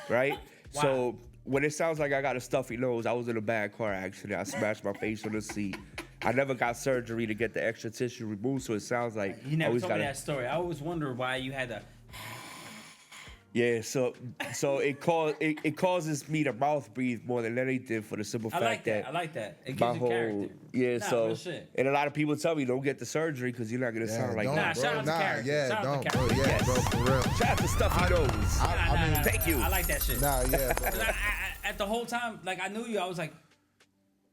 right? Wow. So when it sounds like I got a stuffy nose, I was in a bad car accident. I smashed my face on the seat. I never got surgery to get the extra tissue removed, so it sounds like You never always told me gotta- that story. I always wondered why you had to. Yeah, so it causes me to mouth breathe more than anything for the simple I fact like that. that I like that. It my gives you whole character. yeah. Nah, So real shit. and a lot of people tell me don't get the surgery because you're not gonna sound like don't, that. Nah, shout out to character. Yeah, Shout out don't, to bro. character. Yeah, Yes. bro, for real. Shout out to Stuffy Nose. I mean, thank you. I like that shit. Nah, yeah, bro. 'Cause I, at the whole time, like I knew you, I was like,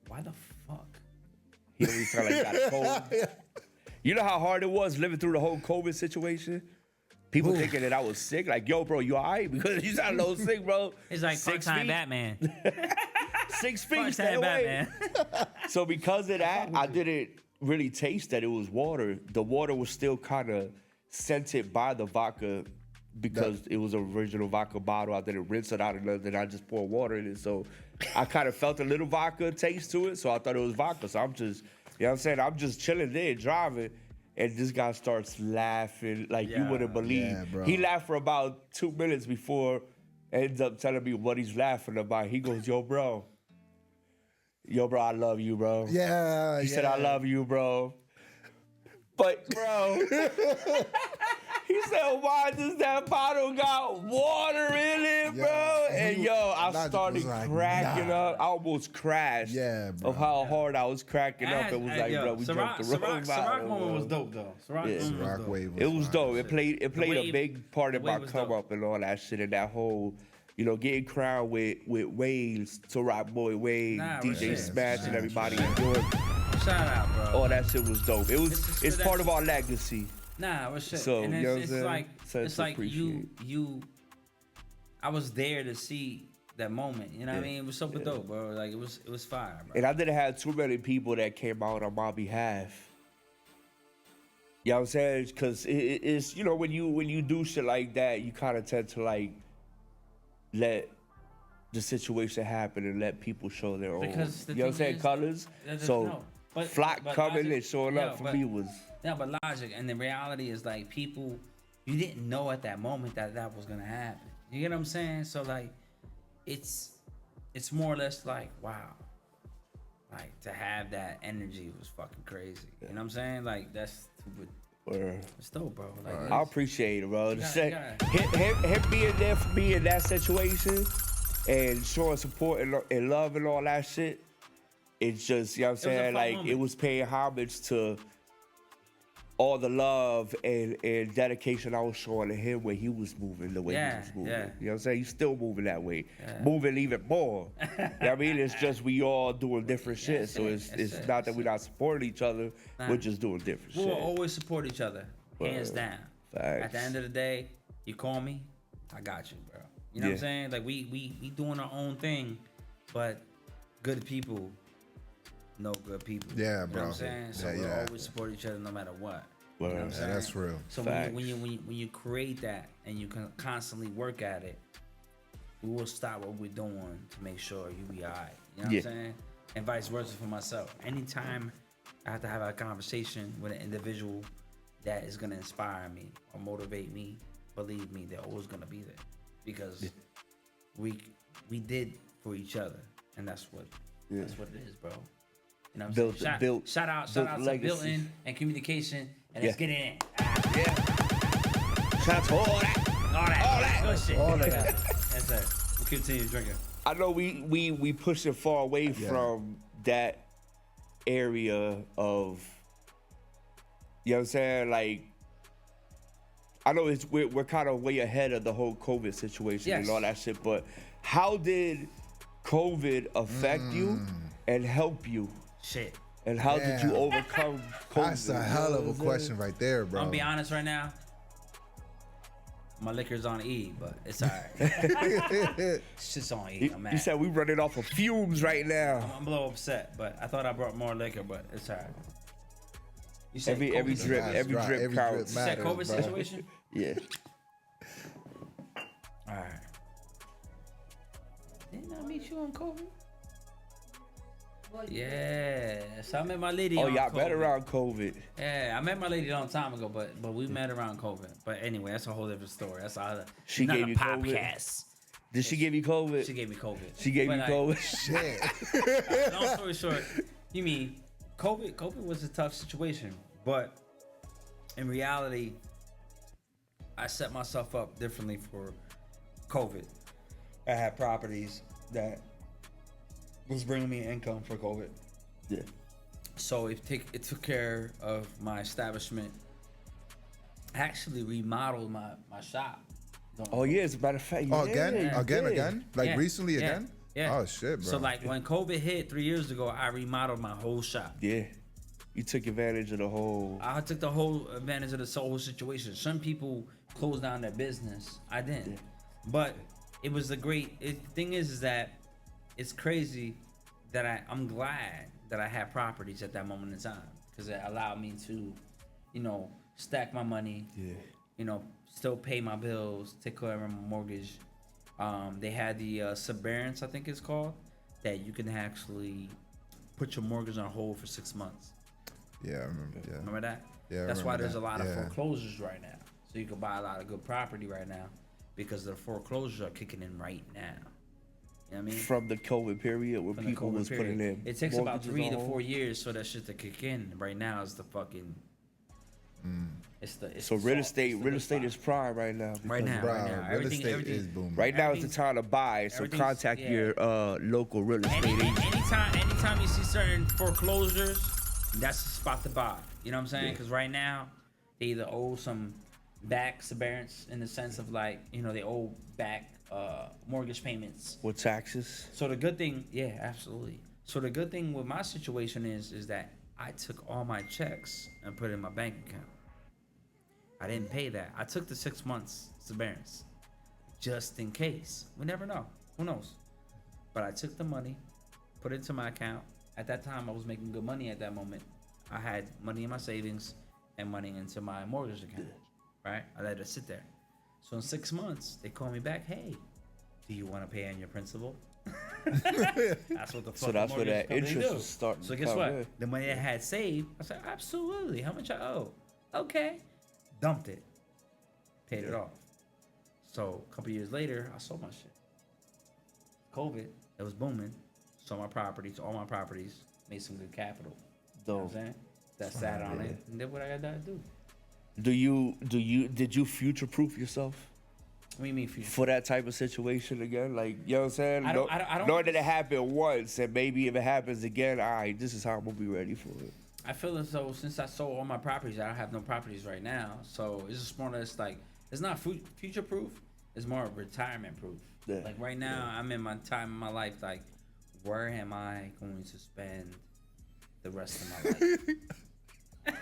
why the fuck? He don't even sound like he got a cold. You know how hard it was living through the whole COVID situation? People thinking that I was sick. Like, yo, bro, you all right? Because you sound a little sick, bro. It's like 6 part-time feet. Batman. 6 feet, stay Part-time away. Batman. So because of that, I didn't really taste that it was water. The water was still kind of scented by the vodka because it was an original vodka bottle. I didn't rinse it out and then I just poured water in it. So I kind of felt a little vodka taste to it. So I thought it was vodka. So I'm just, you know what I'm saying? I'm just chilling there driving. And this guy starts laughing like you wouldn't believe. Yeah, bro. He laughed for about 2 minutes before ends up telling me what he's laughing about. He goes, yo, bro, I love you, bro. Yeah, He said, I love you, bro. But, bro, he said, why does that bottle got water in it, bro? and And, I started like, cracking nah. up. I almost crashed of how hard I was cracking up. It was like, bro, we drunk the wrong Ciroc bottle. moment was dope, though. Ciroc wave was It was fire. dope. It played a big part in my was come dope. up and all that shit and that whole, getting crowned with Waves, Ciroc Boy Wade, Nah, DJ real Smash, shit. and everybody enjoyed. Shout out, bro. All that shit was dope. It's It's part of our legacy. Nah, it was shit. So, and you know what I'm it's saying? like So it's it's like appreciated. you. I was there to see that moment. You know what I mean? It was super dope, bro. Like it was fire, bro. And I didn't have too many people that came out on my behalf. You know what I'm saying? Because it's, when you do shit like that, you kind of tend to like let the situation happen and let people show their own. Because the You know what I'm thing saying? is- Colors. So no, but- Flock but coming Logic- and showing yeah, up for but- me was. Yeah, but logic and the reality is like people, you didn't know at that moment that was gonna happen. You get what I'm saying? So like, it's more or less like wow, like to have that energy was fucking crazy. You know what I'm saying? Like that's stupid. It's dope, bro. Like I appreciate it, bro. gotta- Him being there for me in that situation and showing support and love and all that shit. It's just, you know what I'm was a saying? fun Like, moment. it was paying homage to all the love and dedication I was showing to him when he was moving the way he was moving. yeah. You know what I'm saying? He's still moving that way. Moving even more. You know what I mean? It's just we all doing different shit. So it's not that we're not supporting each other. We're just doing different we'll shit. always support each other, hands down. Facts. At the end of the day, you call me, I got you, bro. You know what I'm saying? Like we doing our own thing, but good people know good people. Yeah, You know bro. what I'm saying? So Yeah, we'll yeah. always support each other no matter what. You know what I'm Yeah, saying? that's real. So Facts. when you create that and you can constantly work at it, we will stop what we're doing to make sure you be alright. You know what I'm saying? And vice versa for myself. Anytime I have to have a conversation with an individual that is gonna inspire me or motivate me, believe me, they're always gonna be there because we did for each other, and that's what it is, bro. You know what I'm saying? Shout out to legacy. building and communication, and let's get it in. Yeah. Shout out to all that. Good shit. All of that. That's it. We'll continue drinking. I know we pushing far away from that area of, you know what I'm saying? Like, I know we're kind of way ahead of the whole COVID situation and all that shit, but how did COVID affect you and help you? Shit. And how did you overcome COVID? That's a hell of a question right there, bro. I'm gonna be honest right now. My liquor's on E, but it's alright. Shit's on E. I'm mad. You said we running off of fumes right now. I'm a little upset, but I thought I brought more liquor, but it's alright. You said Every COVID drip, That's every right. drip Every counts. drip You said matters, COVID bro. situation? Yeah. Alright. Didn't I meet you on COVID? Yeah, so I met my lady Oh, on y'all COVID. met around COVID. Yeah, I met my lady a long time ago, but we met around COVID. But anyway, that's a whole different story. That's all. She not gave a you COVID? podcast. Did she give you COVID? She gave me COVID. She gave But, you like, COVID? Shit. Long story short, you mean COVID? COVID was a tough situation, but in reality, I set myself up differently for COVID. I had properties that was bringing me income for COVID. Yeah. So it took care of my establishment. I actually remodeled my shop. Oh yeah, as a matter of fact. Oh, yeah, again? you Again? did. Again? Like Yeah, recently yeah, again? Yeah. Oh, shit, bro. So like when COVID hit 3 years ago, I remodeled my whole shop. Yeah. You took advantage of the whole. I took the whole advantage of the whole situation. Some people closed down their business. I didn't. But it was a great. The thing is that it's crazy that I'm glad that I had properties at that moment in time because it allowed me to, stack my money. Yeah. Still pay my bills, take care of my mortgage. They had the forbearance, I think it's called, that you can actually put your mortgage on hold for 6 months. Yeah, I remember. Yeah. Remember that? Yeah. That's why there's a lot of foreclosures right now. So you can buy a lot of good property right now because the foreclosures are kicking in right now. You know what I mean? From the COVID period where people was putting in. It takes about 3 to 4 years for that shit to kick in. Right now is the fucking. So real estate is prime right now. Right now. Real estate is booming. Right now is the time to buy. So contact your local real estate agent. Anytime you see certain foreclosures, that's the spot to buy. You know what I'm saying? Because right now, they either owe some back forbearance in the sense of they owe back mortgage payments. With taxes. So the good thing, absolutely. So the good thing with my situation is that I took all my checks and put it in my bank account. I didn't pay that. I took the 6 months forbearance just in case. We never know. Who knows? But I took the money, put it into my account. At that time, I was making good money at that moment. I had money in my savings and money into my mortgage account, right? I let it sit there. So in 6 months, they call me back, hey, do you want to pay on your principal? That's what the fuck. So that's where that interest is starting. So guess what? The money I had saved, I said, absolutely. How much I owe? Okay. Dumped it. Paid it off. So a couple years later, I sold my shit. COVID, it was booming. Sold my properties, all my properties, made some good capital. You know what I'm saying? That sat on it and did what I got to do. Did you future proof yourself? What do you mean future? For that type of situation again? Like, you know what I'm saying? I don't knowing that it happened once and maybe if it happens again, all right, this is how I'm going to be ready for it. I feel as though since I sold all my properties, I don't have no properties right now. So it's just more or less it's not future proof. It's more retirement proof. Yeah. Like right now, I'm in my time in my life, where am I going to spend the rest of my life?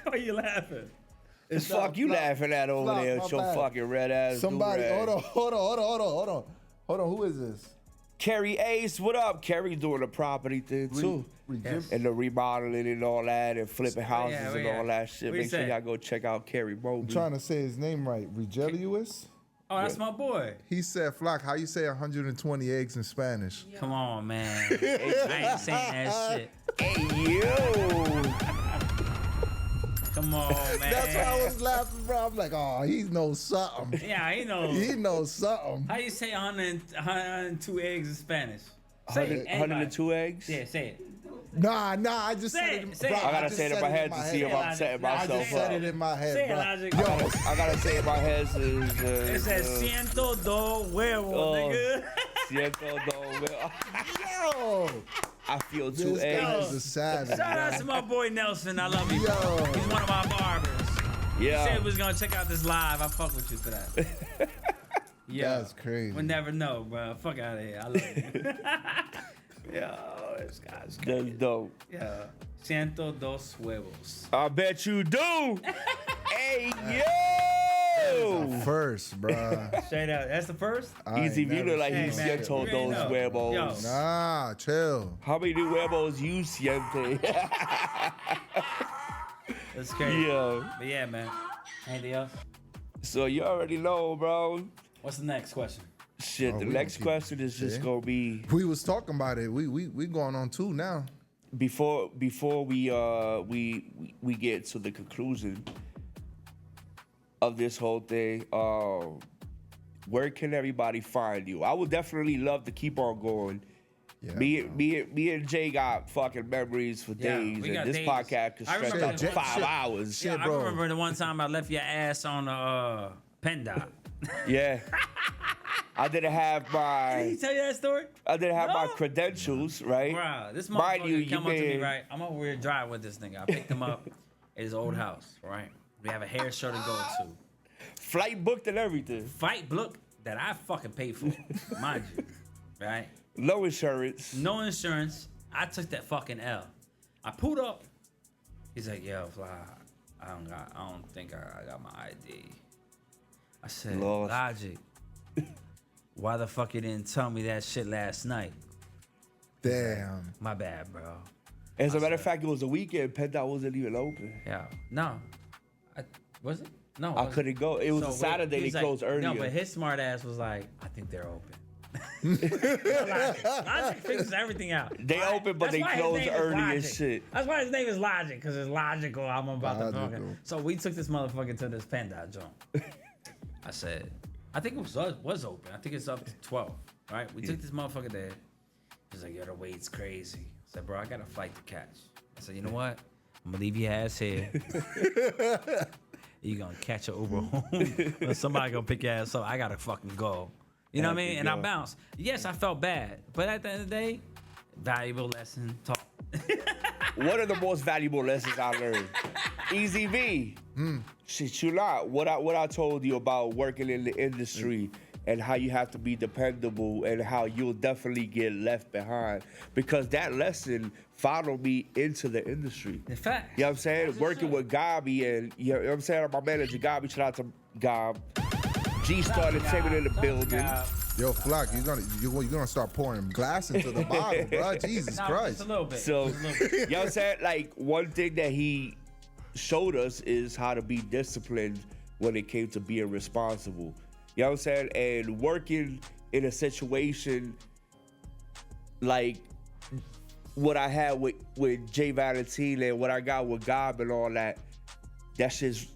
Why are you laughing? It's fuck you laughing at over there with your fucking red ass. Somebody, hold on. Who is this? Kerry Ace, what up? Kerry doing the property thing too. And the remodeling and all that and flipping houses and all that shit. Make sure y'all go check out Kerry Mobley. I'm trying to say his name right. Regelius? Oh, that's my boy. He said, Flock, how you say 120 eggs in Spanish? Come on, man. I ain't saying that shit. Hey, yo. Come on, man. That's why I was laughing, bro. I'm like, oh, he knows something. Yeah, he knows. He knows something. How you say 102 eggs in Spanish? Say it. 102 eggs? Yeah, say it. Nah, I just said it. Bro, I gotta say it in my head to see if I'm setting myself up. I just said it in my head, say bro. Logic. Yo, I gotta say it in my head. It says 102 huevos, nigga. 102 huevos. Yo. I feel 2 This eggs. guy's a savage. Shout out to my boy Nelson. I love you. Yo. He's one of my barbers. Yeah. He said he was gonna check out this live. I fuck with you for that. Yeah. That's crazy. We'll never know, bro. Fuck out of here. I love you. Yo, this guy's crazy. That's dope. Yeah. 102 huevos. I bet you do. Hey, yo. First, bro. Straight up. That's the first? Easy V look like he's man, siento you ain't those know. huevos. Yo. Nah, chill. How many huevos you siente? That's crazy. Yeah. But yeah, man. Anything else? So you already know, bro. What's the next question? Shit, the next question is just gonna be We was talking about it. We going on 2 now. before we get to the conclusion of this whole thing. Where can everybody find you? I would definitely love to keep on going. Yeah, me and Jay got fucking memories for days, we got and this days. podcast could I stretch remember up to that- 5 hours. Yeah, I bro. remember the one time I left your ass on the PennDOT. Yeah. I didn't have Did he my tell you that story? my credentials, right? Bro, this Mind you, motherfucker come up to me, been- right? I'm over here driving with this nigga. I picked him up at his old house, right? We have a hair show to go to. Flight booked and everything. Fight book that I fucking paid for, mind you, right? No insurance. No insurance. I took that fucking L. I pulled up He's like, yo, Fly, I don't think I got my ID. I said, Lost. Logic, why the fuck you didn't tell me that shit last night? Damn. My bad, bro. As a matter of fact, it was a weekend. Pen Dot wasn't even open. Yeah. No. Was it? No. I couldn't go. It was a Saturday. They closed earlier. No, but his smart ass was like, I think they're open. Logic fixes everything out. They open, but they close early as shit. That's why his name is Logic, because it's logical. I'm about to fucking. So we took this motherfucker to this Pen Dot joint. I said, I think it was open. I think it's up to 12. Right? We took this motherfucker there. He's like, yo, the wait's crazy. I said, bro, I got a flight to catch. I said, you know what? I'm gonna leave your ass here. You gonna catch an Uber home. Or somebody gonna pick your ass up. I gotta fucking go. You know what I mean? And I bounced. Yes, I felt bad. But at the end of the day, valuable lesson. Talk. One of the most valuable lessons I learned. EZV. Shit, you not. What I told you about working in the industry and how you have to be dependable and how you'll definitely get left behind. Because that lesson followed me into the industry. In fact. You know what I'm saying? Working with Gabi and, you know what I'm saying? My manager, Gabi, shout out to Gab. G started taking in the building. Yo, Flock, you're gonna start pouring glass into the bottle, bro. Jesus Christ. Just a little bit. So, you know what I'm saying? Like, one thing that he showed us is how to be disciplined when it came to being responsible. You know what I'm saying? And working in a situation like what I had with J Valentin and what I got with Gob and all that, that's just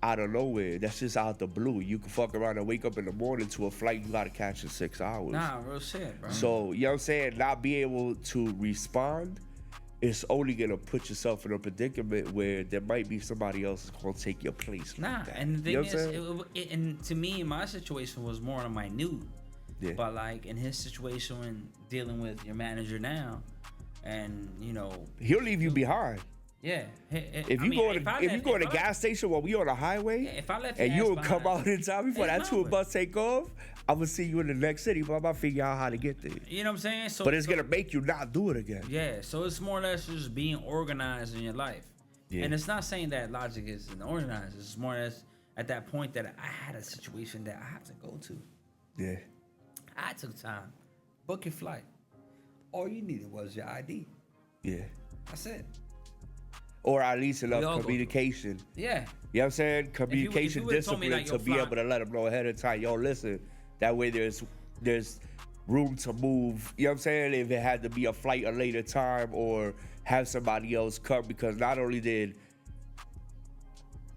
out of nowhere. That's just out the blue. You can fuck around and wake up in the morning to a flight you gotta catch in 6 hours. Nah, real shit, bro. So, you know what I'm saying? Not being able to respond, it's only gonna put yourself in a predicament where there might be somebody else that's gonna take your place. Nah, like that. and the thing You know what I'm is, and to me, my situation was more on my minute. Yeah. But like in his situation, when dealing with your manager now, and you know, He'll leave you behind. yeah. If you go to a gas station while we on the highway, Yeah, if I left and your you'll ass come behind, out in time before it's that tour my bus take off, I'm gonna see you in the next city, but I'm gonna figure out how to get there. You know what I'm saying? So, But it's gonna make you not do it again. Yeah, so it's more or less just being organized in your life. Yeah. And it's not saying that Logic isn't organized. It's more or less at that point that I had a situation that I have to go to. Yeah. I took time. Book your flight. All you needed was your ID. Yeah. That's it. Or at least We all enough go communication. Yeah. You know what I'm saying? Communication you would've told me, discipline like, to yo, be fly. able to let them know ahead of time. Yo, listen, that way there's room to move. You know what I'm saying? If it had to be a flight a later time or have somebody else come, because not only did,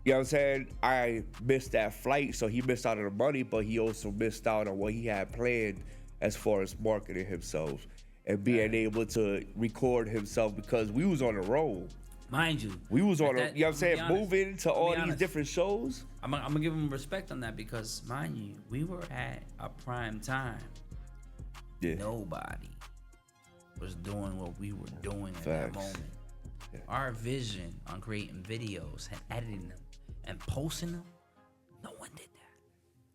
you know what I'm saying, I missed that flight, so he missed out on the money, but he also missed out on what he had planned as far as marketing himself and being able to record himself, because we was on the road. Mind you. We was on, that- you know what I'm saying, I'ma be honest. moving to I'ma all be these honest. different shows. I'm gonna give him respect on that because, mind you, we were at a prime time. Yeah. Nobody was doing what we were doing at that Facts. moment. Yeah. Our vision on creating videos and editing them and posting them, no one did that.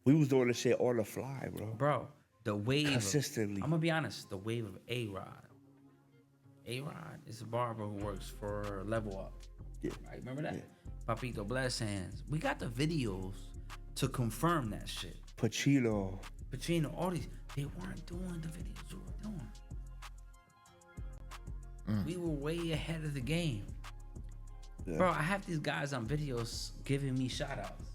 We was doing the shit on the fly, bro. Bro, the wave Consistently. I'm gonna be honest, the wave of A-Rod. A-Rod is a barber who works for Level Up. Yeah. Right, remember that? Papito Bless Hands. We got the videos to confirm that shit. Pacino. Pacino, all these, they weren't doing the videos we were doing. We were way ahead of the game. Yeah. Bro, I have these guys on videos giving me shout outs.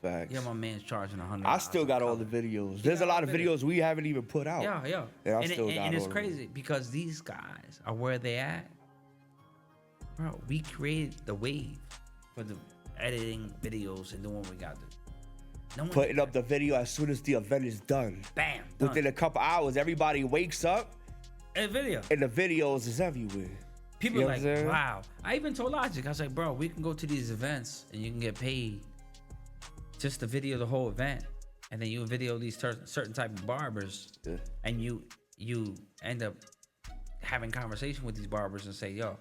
Facts. Yeah, my man's charging $100. I still got all the videos. There's a lot of videos we haven't even put out. Yeah. And I And, still it, got and it's all of them. crazy because these guys are where they at. Bro, we created the wave for the editing videos and doing what we got to do. No one Putting up the video as soon as the event is done. bam, Within done. a couple hours, everybody wakes up A video. and the videos is everywhere. People You are know like, what I'm saying? wow. I even told Logic, I was like, bro, we can go to these events and you can get paid just to video the whole event. And then you video these certain type of barbers. Yeah. And you end up having conversation with these barbers and say, yo,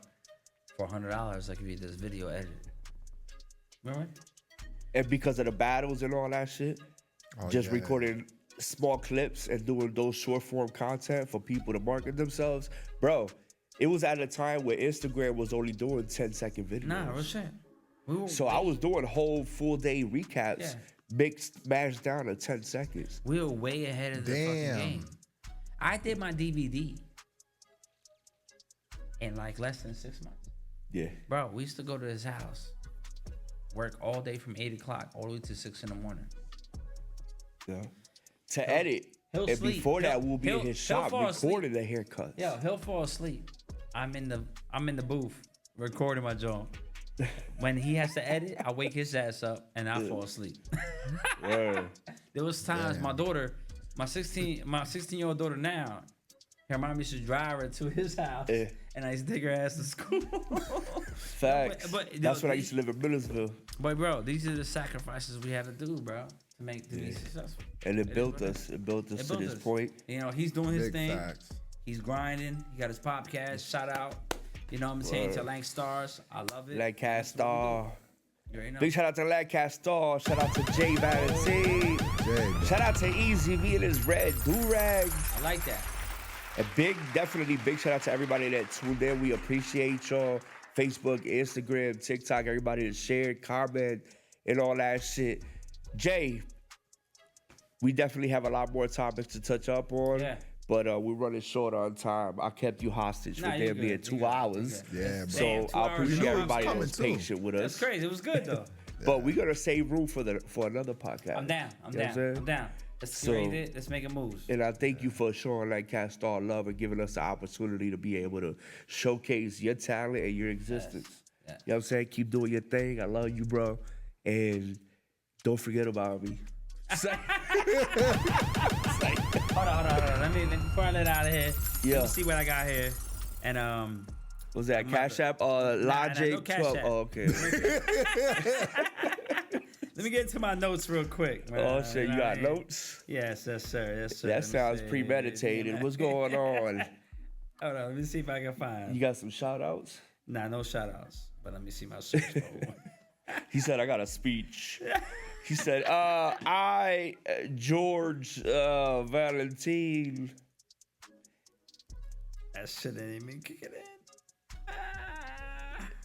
for $100, I'll give you this video edited. Remember? And because of the battles and all that shit, just recording small clips and doing those short form content for people to market themselves. Bro, It was at a time where Instagram was only doing 10-second videos. Nah, real shit. So I was doing whole full day recaps, mixed, mashed down to 10 seconds. We were way ahead of the fucking game. I did my DVD in like less than 6 months. Yeah. Bro, we used to go to his house, work all day from 8 o'clock all the way to 6 in the morning. Yeah. To edit. He'll and sleep. before that, we'll be in his shop recording the haircuts. Yo, he'll fall asleep. I'm in the booth recording my joint. When he has to edit, I wake his ass up and I fall asleep. Word. There was times my daughter, my 16-year-old daughter now, her mom used to drive her to his house and I used to take her ass to school. Facts. But that's when I used to live in Millersville. But bro, these are the sacrifices we have to do, bro, to be successful. And it built us. It built us to this point. You know, he's doing his thing. Facts. He's grinding. He got his podcast. Shout out. You know what I'm saying? To Lancastars. I love it. Lancastar. You already know. Big shout out to Lancastar. Shout out to Jay Valentin. Shout out to EZV and his red do-rag. I like that. A definitely big shout out to everybody that tuned in. We appreciate y'all. Facebook, Instagram, TikTok, everybody that shared, comment, and all that shit. Jay, we definitely have a lot more topics to touch up on. Yeah. But we're running short on time. I kept you hostage for damn near 2 hours. Yeah, bro. So I appreciate everybody that was patient with us. That's crazy. It was good though. But we're gonna save room for another podcast. I'm down. I'm down. Let's create it. Let's make a move. And I thank you for showing Lancastar love and giving us the opportunity to be able to showcase your talent and your existence. You know what I'm saying? Keep doing your thing. I love you, bro. And don't forget about me. Hold on. Let me before I let out of here. Let me see what I got here. And was that Cash App? Logic no Cash 12. App. Oh, okay. Let me get into my notes real quick. Oh shit, you got notes? Yes, sir. That sounds premeditated. What's going on? Hold on, let me see if I can find. You got some shout outs? Nah, no shout outs. But let me see my search. He said I got a speech. He said, George Valentin. That shit ain't even kicking in.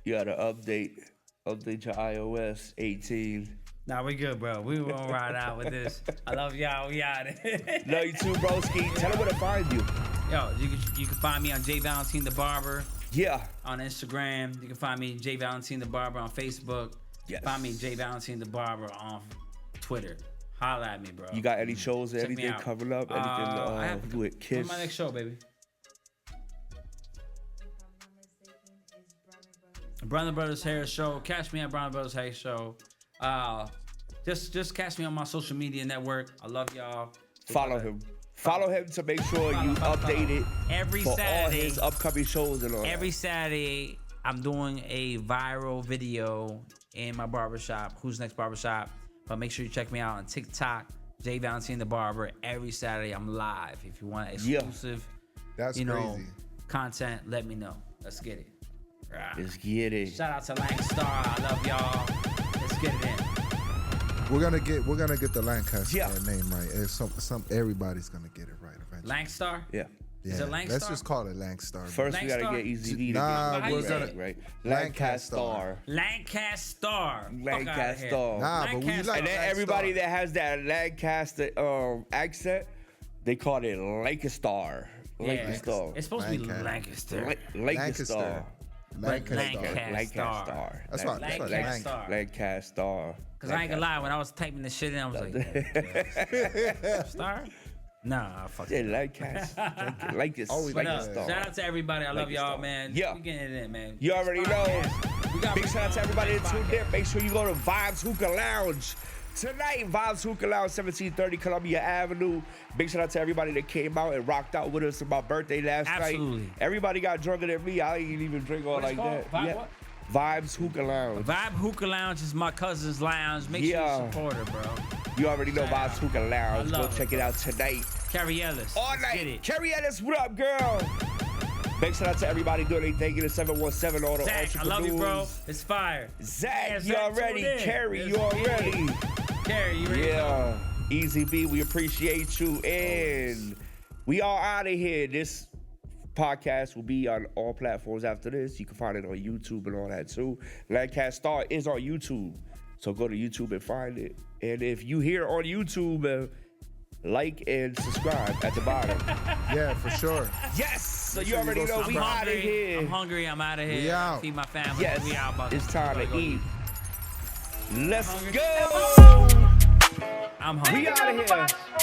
You gotta update your iOS 18. Nah, we good, bro. We gonna ride out with this. I love y'all. We out. Love you too, broski. Tell them where to find you. Yo, you can find me on J Valentin the Barber. Yeah. On Instagram. You can find me J Valentin the Barber on Facebook. Yes. Find me J Valentin the Barber on Twitter. Holla at me, bro. You got any shows or anything coming up? Anything with Kiss? What's my next show, baby? Brother Brothers Hair Show. Catch me at Brother Brothers Hair Show. Just catch me on my social media network. I love y'all. Follow him. Follow him to make sure you update it every for Saturday. All his upcoming shows and all Every Saturday, I'm doing a viral video in my barbershop. Who's Next Barbershop? But make sure you check me out on TikTok, J Valentin the Barber. Every Saturday, I'm live. If you want exclusive, that's crazy. Content, let me know. Let's get it. Let's get it. Shout out to Lancastar. I love y'all. Let's get it in. We're gonna get the Lancastar name right. It's everybody's gonna get it right eventually. Lancastar? Yeah. Is it Lancastar? Let's just call it Lancastar. First, we gotta get EZV to get we're gonna right. Lancastar. Lancastar. Nah, but we like. And then everybody that has that Lancaster accent, they call it Lancastar. Lancastar. It's supposed to be Lancaster. Lancaster. Lancaster. That's why Lancastar. Because I ain't gonna lie, when I was typing this shit in, I was like, Star? Nah, fuck it. Lancaster. Shout out to everybody. I love y'all, man. Yeah. We getting it in, man. You already know. Big shout out to everybody that tuned in. Make sure you go to Vibes Hookah Lounge. Tonight, Vibes Hookah Lounge, 1730 Columbia Avenue. Big shout out to everybody that came out and rocked out with us on my birthday last night. Everybody got drunker than me. I ain't even drink all like that. What? Vibes Hookah Lounge. Vibe Hookah Lounge is my cousin's lounge. Make sure you support her, bro. You already know Vibes Hookah Lounge. Go check it out tonight. Carrie Ellis. All night. Carrie Ellis, what up, girl? Big shout out to everybody doing their thing in the 717 Auto Zach, I love you, bro. It's fire. Zach, you already. Carrie, you already. Carrie, you ready? Yeah. EZV, we appreciate you. And we are out of here. This podcast will be on all platforms after this. You can find it on YouTube and all that too. Lancastar is on YouTube. So go to YouTube and find it. And if you hear on YouTube, like and subscribe at the bottom. Yeah, for sure. Yes! So you already know we out of here. I'm hungry. I'm out of here. We out. Feed my family. Yes, we out. it's time to eat. Let's go! I'm hungry. We out of here.